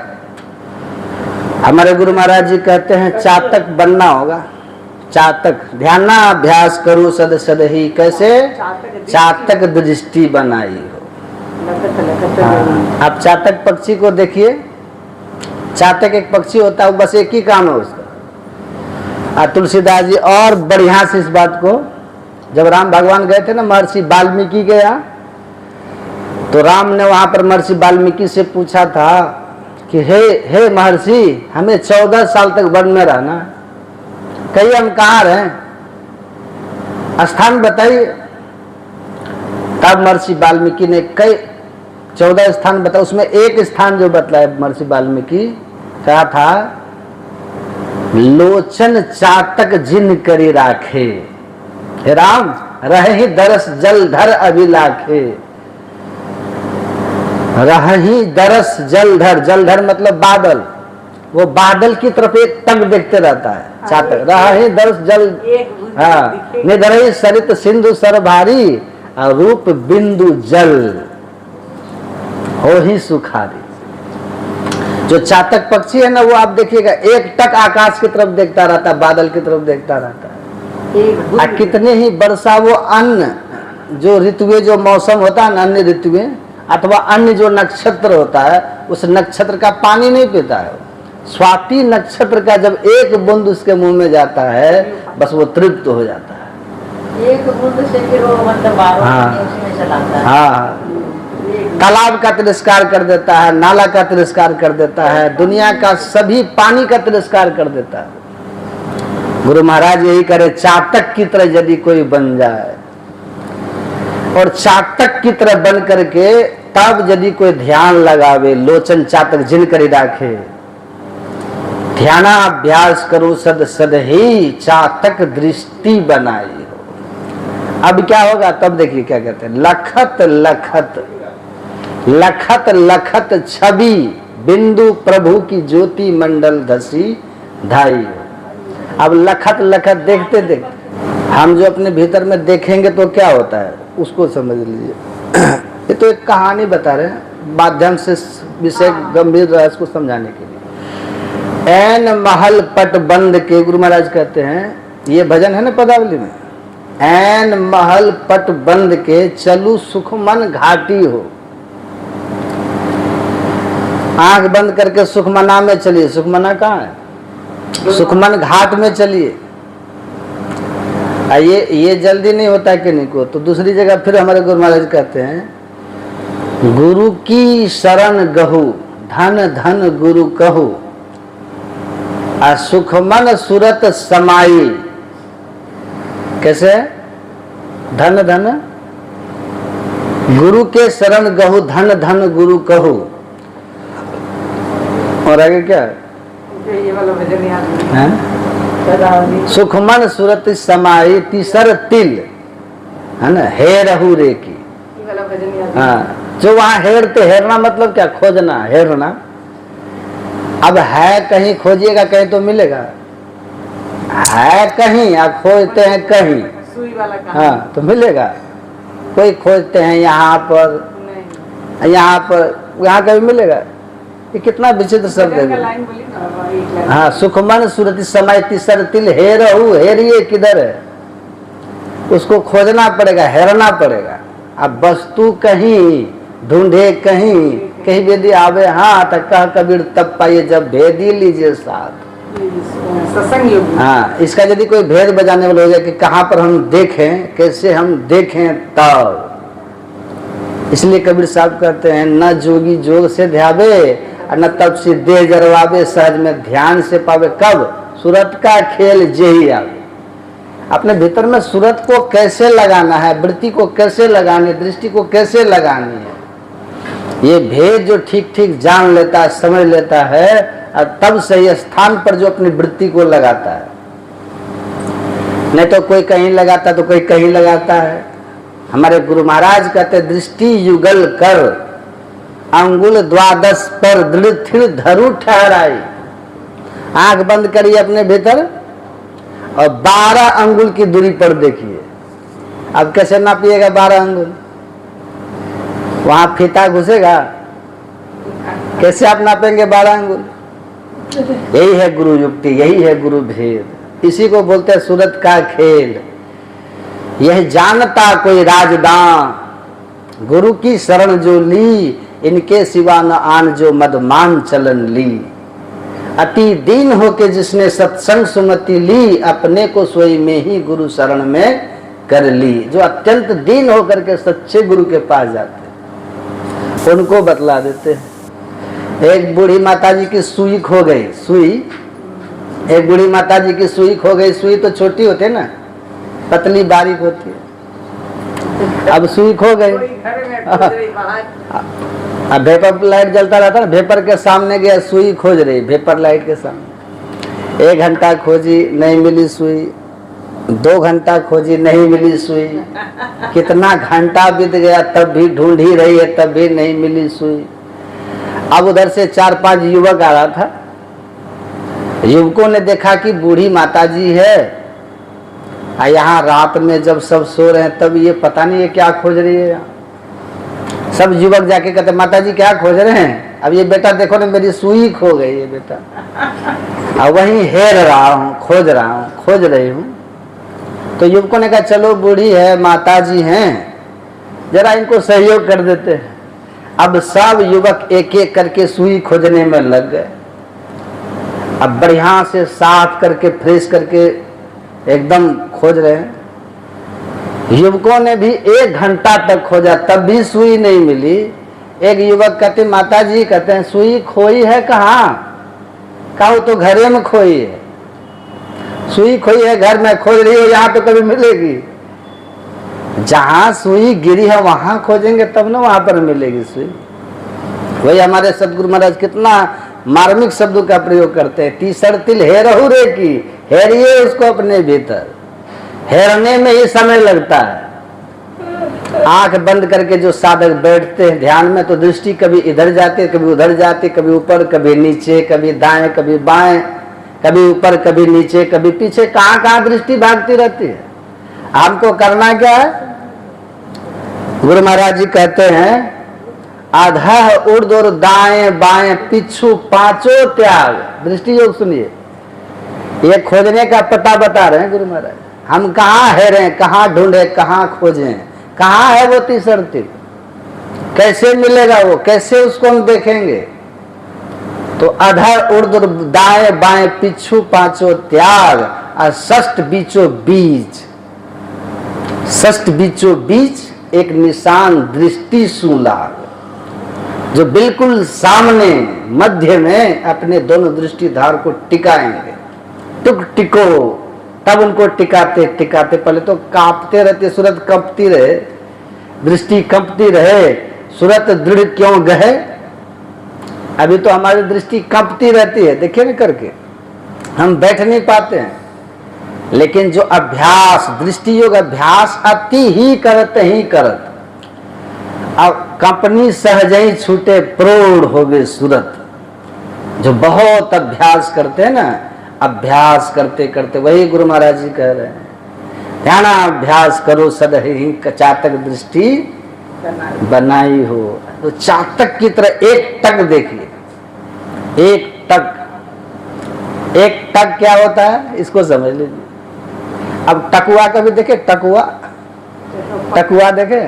हमारे गुरु महाराज जी कहते हैं चातक बनना होगा। चातक, ध्यानाभ्यास करो सद सद ही, कैसे? चातक दृष्टि बनाई हो। आप चातक पक्षी को देखिए, चातक एक पक्षी होता है, वो बस एक ही काम है उसका। तुलसीदास जी और बढ़िया से इस बात को, जब राम भगवान गए थे ना महर्षि वाल्मीकि के यहाँ, तो राम ने वहां पर महर्षि वाल्मीकि से पूछा था कि हे महर्षि, हमें 14 साल तक वन में रहना, कई हम कहाँ रहें, स्थान बताइए। तब महर्षि वाल्मीकि ने कई 14 स्थान बताया, उसमें एक स्थान जो बतलाया महर्षि वाल्मीकि, कहा था लोचन चातक जिन करी राखे, हे राम रहे दरस जलधर अभिलाखे। रही दरस जलधर, जलधर मतलब बादल, वो बादल की तरफ एक तक देखते रहता है चातक। रही दरस जल, हाँ, निधरही सरित सिंधु सरभारी, और रूप बिंदु जल हो ही सुखारी। जो चातक पक्षी है ना, वो आप देखिएगा एक टक आकाश की तरफ देखता रहता है, बादल की तरफ देखता रहता है। कितने ही वर्षा वो अन्य जो ऋतुएं, जो मौसम होता है ना, अन्य ऋतुएं अथवा अन्य जो नक्षत्र होता है, उस नक्षत्र का पानी नहीं पीता है। स्वाति नक्षत्र का जब एक बूंद उसके मुंह में जाता है, बस वो तृप्त हो जाता है।
एक बूंद से फिर वो मतलब 12 महीने उसमें चलाता है।
हाँ, तालाब का तिरस्कार कर देता है, नाला का तिरस्कार कर देता है, दुनिया का सभी पानी का तिरस्कार कर देता है। गुरु महाराज यही करे, चातक की तरह यदि कोई बन जाए, और चातक की तरह बन करके तब यदि कोई ध्यान लगावे, लोचन चातक जिन करी राखे, ध्यानाभ्यास करो सद सद ही चातक दृष्टि बनाई हो। अब क्या होगा? तब देखिए क्या कहते हैं, लखत लखत लखत लखत छवि बिंदु प्रभु की ज्योति मंडल धसी धाई हो। अब लखत लखत देखते देखते हम जो अपने भीतर में देखेंगे तो क्या होता है उसको समझ लीजिए। ये तो एक कहानी बता रहे हैं माध्यम से विषय गंभीर रहस्य को समझाने के लिए। ऐन महल पट बंद के, गुरु महाराज कहते हैं, ये भजन है ना पदावली में, ऐन महल पट बंद के चलू सुखमन घाटी हो। आंख बंद करके सुखमना में चलिए। सुखमना कहाँ है? सुखमन घाट में चलिए। ये जल्दी नहीं होता कि नहीं को। तो दूसरी जगह फिर हमारे गुरु महाराज कहते हैं, गुरु की शरण गहु धन धन गुरु कहु, आ सुखमन सुरत समाई। कैसे? धन धन गुरु के शरण गहु धन धन गुरु कहु। और आगे क्या है?
ये वाला भजन याद
है? सुखमन सुरत समाई तीसर तिल, है ना, हेरहू रे की।
ये वाला भजन याद।
हाँ, जो वहाँ हेरते, हेरना मतलब क्या? खोजना, हेरना। अब है कहीं खोजिएगा कहीं तो मिलेगा, है कहीं आप खोजते हैं कहीं,
सुई वाला काम।
हाँ तो मिलेगा। कोई खोजते हैं यहाँ पर, यहाँ पर, यहाँ कभी मिलेगा? ये कितना विचित्र शब्द है।
लाइन बोली ना, एक लाइन।
हाँ, सुखमन सुरति समय तीसर तिल हेरहू, हेरिए किधर है? उसको खोजना पड़ेगा, हेरना पड़ेगा। अब वस्तु कहीं ढूंढे कहीं, कहीं भेदी आवे हाँ, तो कह कबीर तब पाइए जब भेदी लीजिए साथ।
सत्संग योग।
हाँ, इसका यदि कोई भेद बजाने वाला हो जाए कि कहाँ पर हम देखें, कैसे हम देखें, तब इसलिए कबीर साहब कहते हैं, न जोगी जोग से ध्यावे और न तब से देह जरवावे, सहज में ध्यान से पावे। कब? सूरत का खेल जेही आवे। अपने भीतर में सूरत को कैसे लगाना है, वृत्ति को कैसे लगानी है, दृष्टि को कैसे लगानी है, ये भेद जो ठीक ठीक जान लेता है, समझ लेता है, और तब सही स्थान पर जो अपनी वृत्ति को लगाता है। नहीं तो कोई कहीं लगाता तो कोई कहीं लगाता है। हमारे गुरु महाराज कहते, दृष्टि युगल कर अंगुल द्वादश पर दृढ़ थिर धरु ठहराई। आंख बंद करिए अपने भीतर और 12 अंगुल की दूरी पर देखिए। अब कैसे नापिएगा 12 अंगुल? वहां फीता घुसेगा? कैसे आप नापेंगे 12 अंगुल? यही है गुरु युक्ति, यही है गुरु भेद। इसी को बोलते हैं सूरत का खेल। यह जानता कोई राजदान, गुरु की शरण जो ली, इनके सिवा न आन जो मदमान चलन ली। अति दीन होके जिसने सत्संग सुमति ली, अपने को सोई में ही गुरु शरण में कर ली। जो अत्यंत दीन होकर के सच्चे गुरु के पास जाते हैं, उनको बतला देते हैं। एक बूढ़ी माताजी की सुई खो गई, सुई, एक बूढ़ी माताजी की सुई खो गई। सुई तो छोटी होती है ना, पतली बारीक होती है। अब सुई खो गई, अब वेपर लाइट जलता रहता है, वेपर के सामने गया, सुई खोज रही, वेपर लाइट के सामने। 1 घंटा खोजी, नहीं मिली सुई। 2 घंटा खोजी, नहीं मिली सुई। कितना घंटा बीत गया, तब भी ढूंढ ही रही है, तब भी नहीं मिली सुई। अब उधर से 4-5 युवक आ रहा था। युवकों ने देखा कि बूढ़ी माताजी है, यहाँ रात में जब सब सो रहे हैं, तब ये पता नहीं ये क्या खोज रही है। सब युवक जाके कहते, माताजी क्या खोज रहे हैं? अब ये बेटा देखो ना, मेरी सुई खो गई है बेटा, अब वहीं हेर रहा हूँ, खोज रहा हूँ, खोज रही हूँ। तो युवकों ने कहा, चलो बूढ़ी है, माताजी हैं, जरा इनको सहयोग कर देते हैं। अब सब युवक एक एक करके सुई खोजने में लग गए। अब बढ़िया से साफ करके, फ्रेश करके एकदम खोज रहे हैं। युवकों ने भी 1 घंटा तक खोजा, तब भी सुई नहीं मिली। एक युवक कहते, माताजी, कहते हैं सुई खोई है कहाँ? कहा तो घरे में खोई है। सुई खोई है घर में, खोज रही हो, यहाँ पे कभी मिलेगी? जहां सुई गिरी है वहां खोजेंगे तब ना वहां पर मिलेगी सुई। वही हमारे सदगुरु महाराज कितना मार्मिक शब्दों का प्रयोग करते हैं। तीसर तिल हेरहु रे की, हेरिए उसको अपने भीतर। हेरने में ही समय लगता है। आंख बंद करके जो साधक बैठते हैं ध्यान में, तो दृष्टि कभी इधर जाती है, कभी उधर जाती है, कभी ऊपर, कभी नीचे, कभी दाएं, कभी बाएं, कभी ऊपर, कभी नीचे, कभी पीछे, कहां कहां दृष्टि भागती रहती है। हमको करना क्या है? गुरु महाराज जी कहते हैं अधः ऊर्ध्व और दाएं बाएं पिछू पांचों त्याग। दृष्टि योग सुनिए, ये खोजने का पता बता रहे हैं गुरु महाराज। हम कहाँ हेरे, कहाँ ढूंढे, कहाँ खोजें, कहाँ है वो तीसर तीर, कैसे मिलेगा वो, कैसे उसको हम देखेंगे? तो अधर ऊर्ध्व दाएं बाएं पिछू पांचों त्याग और षष्ठ बीचों बीच। षष्ठ बीचों बीच एक निशान दृष्टि सूला, जो बिल्कुल सामने मध्य में अपने दोनों दृष्टिधार को टिकाएंगे। टुक टिको, तब उनको टिकाते टिकाते, पहले तो कांपते रहते, सूरत कंपती रहे, दृष्टि कंपती रहे, सूरत दृढ़ क्यों गए। अभी तो हमारी दृष्टि कंपती रहती है, देखिए ना करके, हम बैठ नहीं पाते हैं। लेकिन जो अभ्यास, दृष्टि योग अभ्यास अति ही करत, अब कंपनी सहज ही छूटे प्रोढ़ हो गए सूरत। जो बहुत अभ्यास करते हैं ना, अभ्यास करते करते, वही गुरु महाराज जी कह रहे हैं, ध्यान अभ्यास करो सदहि चातक दृष्टि बनाई हो। तो चातक की तरह एक टक देखिए, एक टक। एक टक क्या होता है इसको समझ लीजिए। अब टकुआ कभी देखे? टकुआ, टकुआ देखे?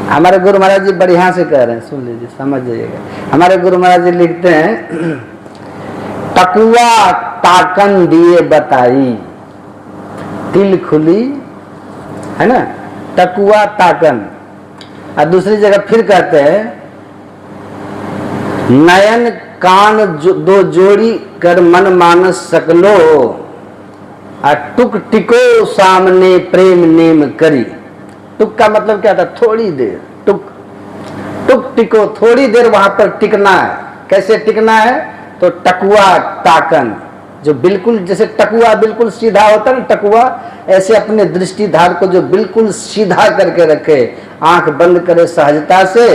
हमारे गुरु महाराज जी बढ़िया से कह रहे हैं, सुन लीजिए, समझ जाइएगा। हमारे गुरु महाराज जी लिखते हैं टकुआ ताकन दिए बताई, तिल खुली, है ना, टकुआ ताकन। और दूसरी जगह फिर कहते हैं नयन कान दो जोड़ी कर मन मानस सकलो, और टुक टिको सामने प्रेम नेम करी। टुक का मतलब क्या था? थोड़ी देर। टुक टुक टिको, थोड़ी देर वहां पर टिकना है। कैसे टिकना है? तो टकुआ ताकन, जो बिल्कुल जैसे टकुआ बिल्कुल सीधा होता है ना, टकुआ ऐसे अपने दृष्टिधार को जो बिल्कुल सीधा करके रखे, आंख बंद करे सहजता से,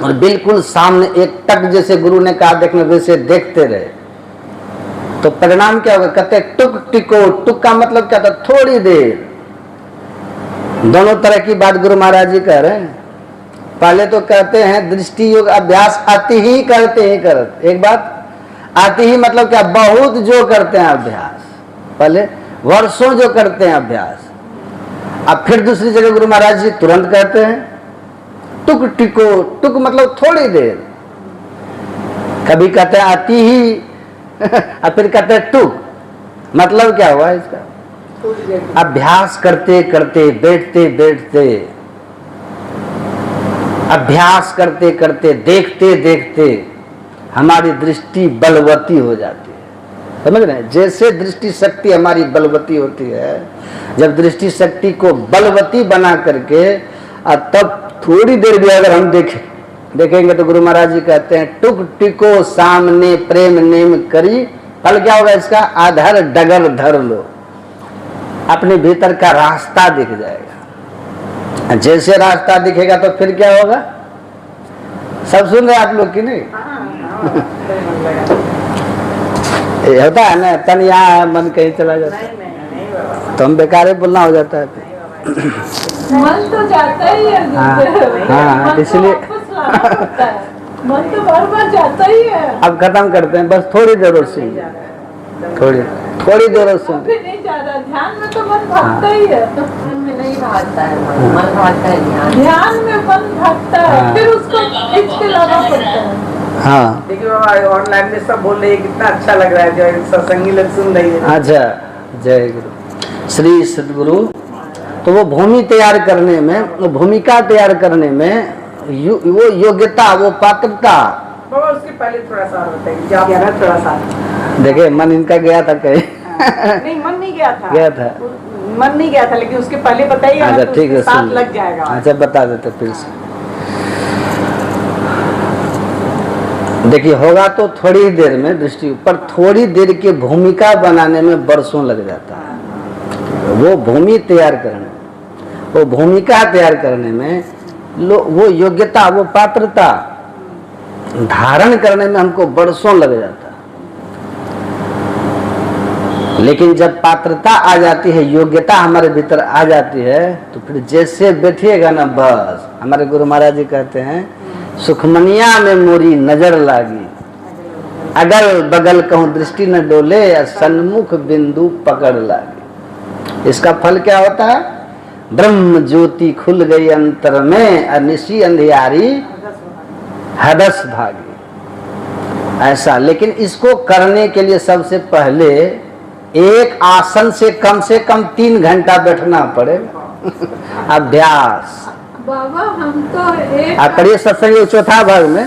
और बिल्कुल सामने एक टक, जैसे गुरु ने कहा देखने, वैसे देखते रहे। तो परिणाम क्या होगा? कहते टुक टिको। टुक का मतलब क्या था? थोड़ी देर। दोनों तरह की बात गुरु महाराज जी कह रहे हैं। पहले तो कहते हैं दृष्टि योग अभ्यास अति ही करते ही करते। एक बात, अति ही मतलब क्या? बहुत जो करते हैं अभ्यास, पहले वर्षों जो करते हैं अभ्यास। अब फिर दूसरी जगह गुरु महाराज जी तुरंत कहते हैं टुक टिको। टुक मतलब थोड़ी देर। कभी कहते हैं अति ही और फिर कहते हैं टुक। मतलब क्या हुआ इसका? अभ्यास करते करते, बैठते बैठते, अभ्यास करते करते, देखते देखते हमारी दृष्टि बलवती हो जाती है। समझ रहे हैं? जैसे दृष्टि शक्ति हमारी बलवती होती है, जब दृष्टि शक्ति को बलवती बना करके, तब थोड़ी देर भी अगर हम देखेंगे तो गुरु महाराज जी कहते हैं टुक टिको सामने प्रेम नेम करी। फल क्या होगा इसका? आधर डगर धर लो, अपने भीतर का रास्ता दिख जाएगा। जैसे रास्ता दिखेगा तो फिर क्या होगा? सब सुन रहे आप लोग की नहीं? ये होता है ना, तन यहाँ है, मन कहीं चला जाता है, तो हम बेकार ही बोलना हो जाता है।
मन तो जाता ही है।
हाँ, इसलिए
मन तो बार बार जाता ही है।
अब खत्म करते हैं, बस थोड़ी देर और सुन, थोड़ी देर और सुन।
नहीं जा रहा, ध्यान में तो मन भागता ही है।
मन में नहीं भागता है, मन भागता है
ध्यान में मन भागता है, फिर उसको खींच के लाना पड़ता है।
हाँ,
देखिए बाबा ऑनलाइन में सब बोल रहे हैं, कितना अच्छा लग रहा है, जो सत्संगी लोग सुन रही है।
अच्छा, जय गुरु श्री सद्गुरु। तो वो भूमि तैयार करने में, वो भूमिका तैयार करने में वो योग्यता, वो पात्रता।
बाबा उसके पहले थोड़ा सा बताइए, जो आप यहाँ थोड़ा सा।
देखिए मन इनका गया था कहीं?
नहीं, मन नहीं गया था।
गया था,
मन नहीं गया था, लेकिन उसके पहले बताइए।
अच्छा ठीक है,
साथ लग जाएगा।
अच्छा बता देते फिर से। देखिए होगा तो थोड़ी ही देर में दृष्टि, पर थोड़ी देर की भूमिका बनाने में बरसों लग जाता है। वो भूमि तैयार करना, वो भूमिका तैयार करने में वो योग्यता, वो पात्रता धारण करने में हमको बरसों लग जाता। लेकिन जब पात्रता आ जाती है, योग्यता हमारे भीतर आ जाती है, तो फिर जैसे बैठिएगा ना, बस हमारे गुरु महाराज जी कहते हैं, सुखमनिया में मोरी नजर लागी, अगल बगल कहूं दृष्टि न डोले, सन्मुख बिंदु पकड़ लागी। इसका फल क्या होता है? ब्रह्म ज्योति खुल गई अंतर में, अनिशी अंधियारी हदस भागी। ऐसा, लेकिन इसको करने के लिए सबसे पहले एक आसन से कम 3 घंटा बैठना पड़ेगा। अभ्यास।
बाबा हम तो एक
आप पढ़िए सत्संग चौथा भाग में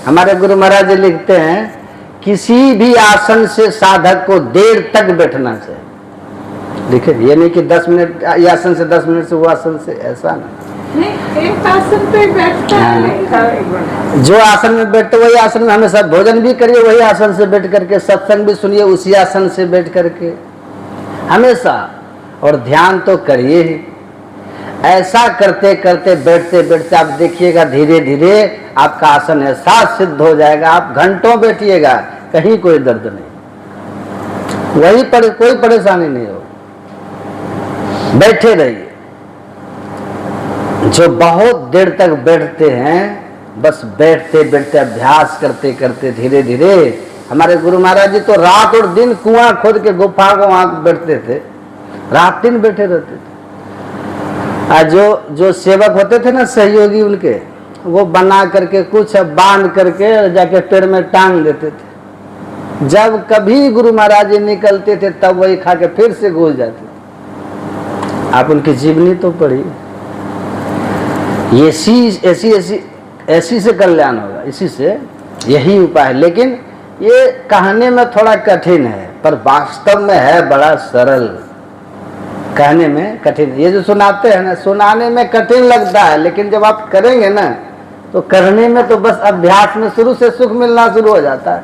हमारे गुरु महाराज जी लिखते हैं, किसी भी आसन से साधक को देर तक बैठना चाहिए। देखिए, ये नहीं कि 10 मिनट ये आसन से 10 मिनट से वो आसन से, ऐसा
नहीं, एक आसन पे बैठता है।
जो आसन में बैठते वही आसन में हमेशा भोजन भी करिए, वही आसन से बैठ करके सत्संग भी सुनिए, उसी आसन से बैठ करके हमेशा, और ध्यान तो करिए ही। ऐसा करते करते बैठते बैठते आप देखिएगा, धीरे धीरे आपका आसन ऐसा सिद्ध हो जाएगा, आप घंटों बैठिएगा, कहीं कोई दर्द नहीं, वही कोई परेशानी नहीं हो, बैठे रहिए। जो बहुत देर तक बैठते हैं, बस बैठते बैठते अभ्यास करते करते धीरे धीरे, हमारे गुरु महाराज जी तो रात और दिन कुआं खोद के गुफा को वहां बैठते थे, रात दिन बैठे रहते थे। जो सेवक होते थे ना, सहयोगी उनके, वो बना करके कुछ बांध करके जाके पेड़ में टांग देते थे। जब कभी गुरु महाराज जी निकलते थे तब वही खा के फिर से घुस जाते थे। आप उनकी जीवनी तो पढ़ी। ऐसी से कल्याण होगा, इसी से यही उपाय है। लेकिन ये कहने में थोड़ा कठिन है, पर वास्तव में है बड़ा सरल। कहने में कठिन, ये जो सुनाते हैं ना, सुनाने में कठिन लगता है, लेकिन जब आप करेंगे ना तो करने में तो बस अभ्यास में शुरू से सुख मिलना शुरू हो जाता है।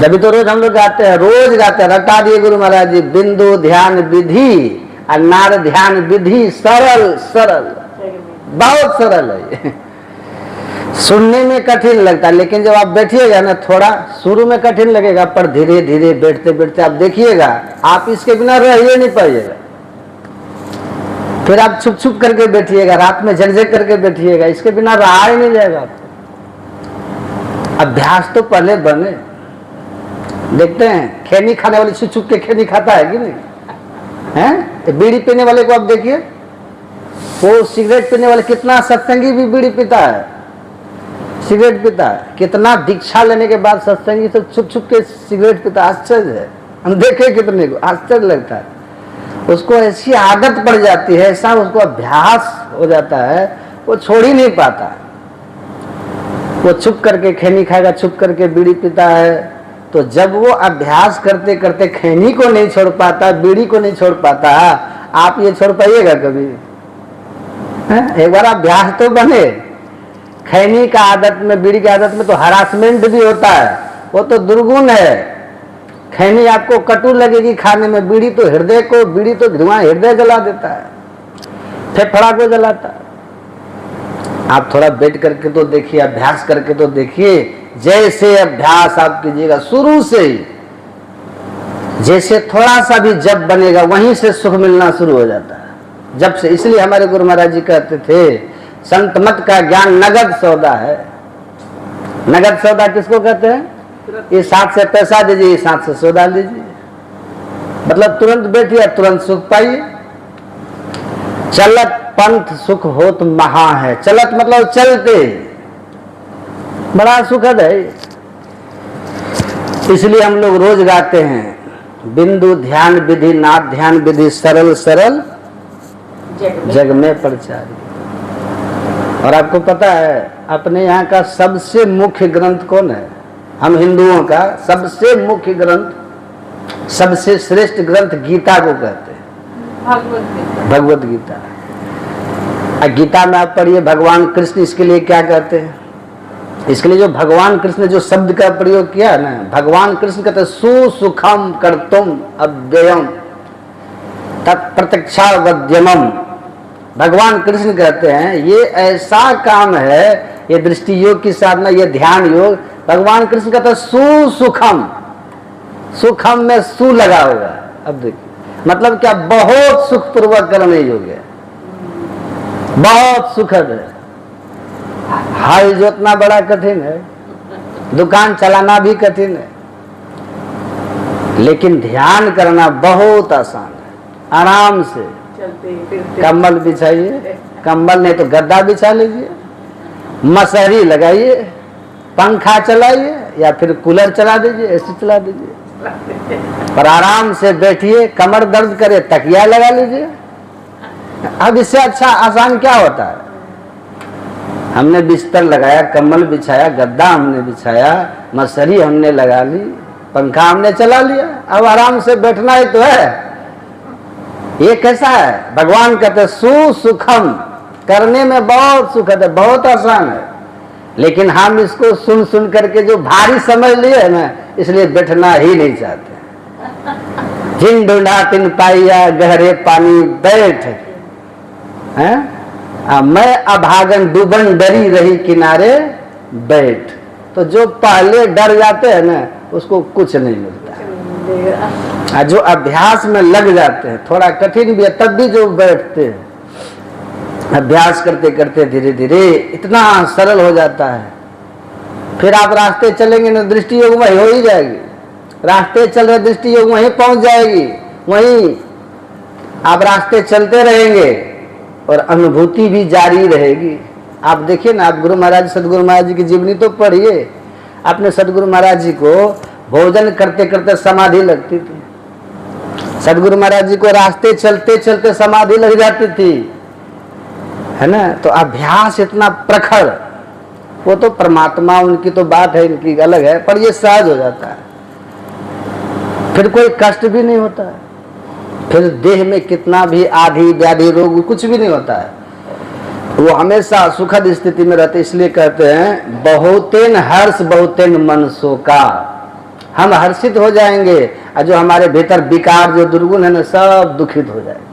तभी तो रोज हम लोग गाते हैं, रोज गाते हैं, रटा दिए गुरु महाराज जी, बिंदु ध्यान विधि और नार ध्यान विधि, सरल सरल, बहुत सरल है ये। सुनने में कठिन लगता है, लेकिन जब आप बैठिएगा ना, थोड़ा शुरू में कठिन लगेगा, पर धीरे धीरे बैठते बैठते आप देखिएगा, आप इसके बिना रह ही नहीं पाइएगा। फिर आप छुप छुप करके बैठिएगा, रात में झकझक करके बैठिएगा, इसके बिना रहा ही नहीं जाएगा आपको। अभ्यास तो पहले बने। देखते हैं, खैनी खाने वाले छुप छुप के खैनी खाता है कि नहीं है? बीड़ी पीने वाले को आप देखिए, वो सिगरेट पीने वाले, कितना सत्संगी भी बीड़ी पीता है, सिगरेट पीता है, कितना दीक्षा लेने के बाद सत्संगी तो छुप छुप के सिगरेट पीता। आश्चर्य है, हम देखे कितने को आश्चर्य लगता है। उसको ऐसी आदत पड़ जाती है, ऐसा उसको अभ्यास हो जाता है, वो छोड़ ही नहीं पाता। वो छुप करके खैनी खाएगा, छुप करके बीड़ी पीता है। तो जब वो अभ्यास करते करते खैनी को नहीं छोड़ पाता, बीड़ी को नहीं छोड़ पाता, आप ये छोड़ पाइएगा कभी? एक बार अभ्यास तो बने। खैनी का आदत में, बीड़ी की आदत में तो हरासमेंट भी होता है, वो तो दुर्गुण है। खैनी आपको कटु लगेगी खाने में, बीड़ी तो हृदय को, बीड़ी तो धुआं हृदय जला देता है, फेफड़ा को जलाता है। आप थोड़ा बैठ करके तो देखिए, अभ्यास करके तो देखिए। जैसे अभ्यास आप कीजिएगा शुरू से ही, जैसे थोड़ा सा भी जब बनेगा वहीं से सुख मिलना शुरू हो जाता है, जब से। इसलिए हमारे गुरु महाराज जी कहते थे, संत मत का ज्ञान नगद सौदा है। नगद सौदा किसको कहते हैं? इस हाथ से पैसा दीजिए, इस हाथ से सौदा लीजिए, मतलब तुरंत बैठिए, तुरंत सुख पाइए। चलत पंथ सुख होत महा है। चलत मतलब चलते, बड़ा सुखद है। इसलिए हम लोग रोज गाते हैं, बिंदु ध्यान विधि, नाद ध्यान विधि, सरल सरल जग में प्रचारी। और आपको पता है अपने यहाँ का सबसे मुख्य ग्रंथ कौन है? हम हिंदुओं का सबसे मुख्य ग्रंथ, सबसे श्रेष्ठ ग्रंथ गीता को कहते हैं, भगवत गीता। गीता में आप पढ़िए, भगवान कृष्ण इसके लिए क्या कहते हैं? इसके लिए जो भगवान कृष्ण ने जो शब्द का प्रयोग किया है ना, भगवान कृष्ण कहते हैं, सुसुखम कर्तुम अव्ययम। तत्प्रत्यक्षावद्यमम। भगवान कृष्ण कहते हैं ये ऐसा काम है, ये दृष्टि योग की साधना, ये ध्यान योग। भगवान कृष्ण कहते हैं सुसुखम, सुखम में सु लगा होगा। अब देखिए मतलब क्या, बहुत सुखपूर्वक करने योग्य है, बहुत सुखद है। हल जोतना बड़ा कठिन है, दुकान चलाना भी कठिन है, लेकिन ध्यान करना बहुत आसान है। आराम से
चलते फिरते
कंबल बिछाइए, कंबल नहीं तो गद्दा बिछा लीजिए, मसहरी लगाइए, पंखा चलाइए या फिर कूलर चला दीजिए, एसी चला दीजिए, पर आराम से बैठिए। कमर दर्द करे तकिया लगा लीजिए। अब इससे अच्छा आसान क्या होता है? हमने बिस्तर लगाया, कंबल बिछाया, गद्दा हमने बिछाया, मसहरी हमने लगा ली, पंखा हमने चला लिया, अब आराम से बैठना ही तो है। ये कैसा है? भगवान कहते सुसुखम, करने में बहुत सुखद है, बहुत आसान है, लेकिन हम इसको सुन सुन करके जो भारी समझ लिए ना, इसलिए बैठना ही नहीं चाहते। जिन ढूंढा तिन पाइया गहरे पानी बैठ हैं, मैं अभागन डूबन डरी रही किनारे बैठ। तो जो पहले डर जाते हैं ना, उसको कुछ नहीं मिलता। जो अभ्यास में लग जाते हैं, थोड़ा कठिन भी है तब भी जो बैठते हैं, अभ्यास करते करते धीरे धीरे इतना सरल हो जाता है। फिर आप रास्ते चलेंगे ना, दृष्टि योग वही हो ही जाएगी। रास्ते चल रहे दृष्टि योग वहीं पहुंच जाएगी, वहीं आप रास्ते चलते रहेंगे और अनुभूति भी जारी रहेगी। आप देखिए ना, आप गुरु महाराज सदगुरु महाराज जी की जीवनी तो पढ़िए। आपने सदगुरु महाराज जी को भोजन करते करते समाधि लगती थी, सदगुरु महाराज जी को रास्ते चलते चलते समाधि लग जाती थी, है ना। तो अभ्यास इतना प्रखर, वो तो परमात्मा उनकी तो बात है, इनकी अलग है, पर ये सहज हो जाता है। फिर कोई कष्ट भी नहीं होता है, फिर देह में कितना भी आदि व्याधि रोग कुछ भी नहीं होता है, वो हमेशा सुखद स्थिति में रहते। इसलिए कहते हैं बहुतेन हर्ष बहुतेन मन शोका, हम हर्षित हो जाएंगे और जो हमारे भीतर विकार जो दुर्गुण है ना, सब दुखित हो जाएंगे।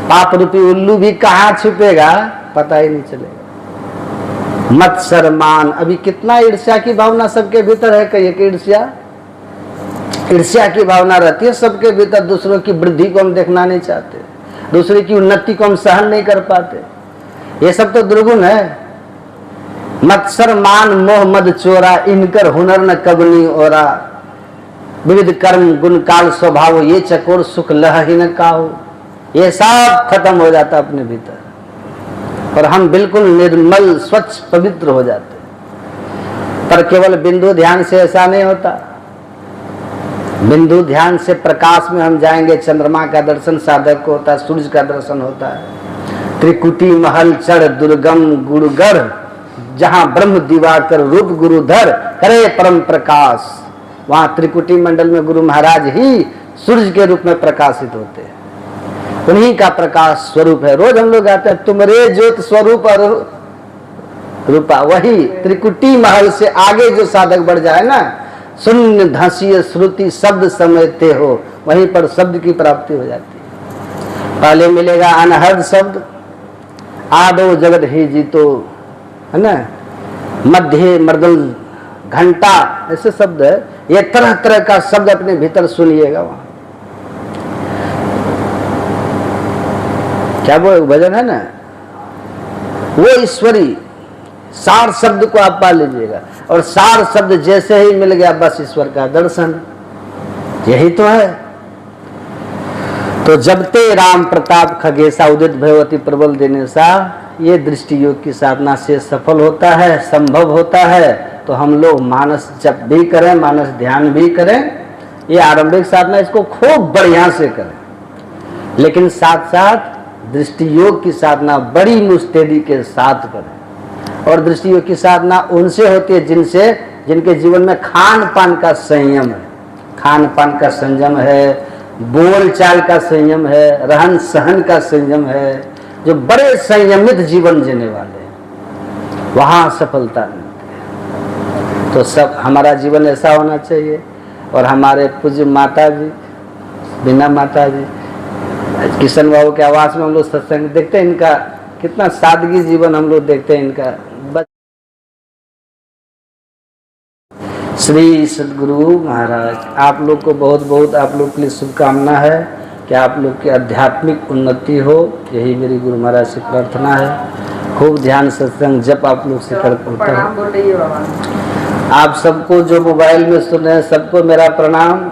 पाप रूपी उल्लू भी कहाँ छिपेगा पता ही नहीं चलेगा। मत्सरमान, अभी कितना ईर्ष्या की भावना सबके भीतर है, कहिए कि ईर्ष्या की भावना रहती है सबके भीतर। दूसरों की वृद्धि को हम देखना नहीं चाहते, दूसरे की उन्नति को हम सहन नहीं कर पाते, ये सब तो दुर्गुण है। मत्सर मान मोह मद चोरा, इनकर हुनर न कबनी ओरा, विविध कर्म गुण काल स्वभाव, ये चकोर सुख लह ही न काहो। ये सब खत्म हो जाता अपने भीतर और हम बिल्कुल निर्मल स्वच्छ पवित्र हो जाते। पर केवल बिंदु ध्यान से ऐसा नहीं होता। बिंदु ध्यान से प्रकाश में हम जाएंगे, चंद्रमा का दर्शन साधक को होता है, सूर्य का दर्शन होता है। त्रिकुटी महल चढ़ दुर्गम गुरुगढ़, जहां ब्रह्म दिवाकर रूप गुरुधर करे परम प्रकाश, वहां त्रिकुटी मंडल में गुरु महाराज ही सूर्य के रूप में प्रकाशित होते हैं, उन्हीं का प्रकाश स्वरूप है। रोज हम लोग आते हैं तुमरे ज्योत स्वरूप और रूपा, वही त्रिकुटी महल से आगे जो साधक बढ़ जाए ना, शून्य धसीय श्रुति शब्द समझते हो, वहीं पर शब्द की प्राप्ति हो जाती है। पहले मिलेगा अनहद शब्द, आदो जगत ही जीतो, है ना, मध्य मर्दल घंटा, ऐसे शब्द है। ये तरह तरह का शब्द अपने भीतर सुनिएगा। वहां क्या वो भजन है ना, वो ईश्वरी सार शब्द को आप पा लीजिएगा, और सार शब्द जैसे ही मिल गया बस ईश्वर का दर्शन, यही तो है। तो जबते राम प्रताप खगेशा उदित भगवती प्रबल देने सा, ये दृष्टि योग की साधना से सफल होता है, संभव होता है। तो हम लोग मानस जप भी करें, मानस ध्यान भी करें, ये आरंभिक साधना इसको खूब बढ़िया से करें, लेकिन साथ साथ दृष्टि योग की साधना बड़ी मुस्तैदी के साथ करें। और दृष्टि योग की साधना उनसे होती है जिनके जीवन में खान पान का संयम है, खान पान का संयम है, बोल चाल का संयम है, रहन सहन का संयम है, जो बड़े संयमित जीवन जीने वाले हैं, वहां सफलता मिलती है। तो सब हमारा जीवन ऐसा होना चाहिए। और हमारे पूज्य माता जी, बिना माता जी किशन बाबू के आवास में हम लोग सत्संग देखते हैं, इनका कितना सादगी जीवन हम लोग देखते हैं इनका। श्री सद्गुरु महाराज आप लोग को बहुत बहुत आप लोग के लिए शुभकामना है कि आप लोग की आध्यात्मिक उन्नति हो, यही मेरी गुरु महाराज से प्रार्थना है। खूब ध्यान सत्संग जब आप लोग से कर
प्रणाम बोल रही है बाबा।
आप सबको जो मोबाइल में सुन रहे हैं सबको मेरा प्रणाम।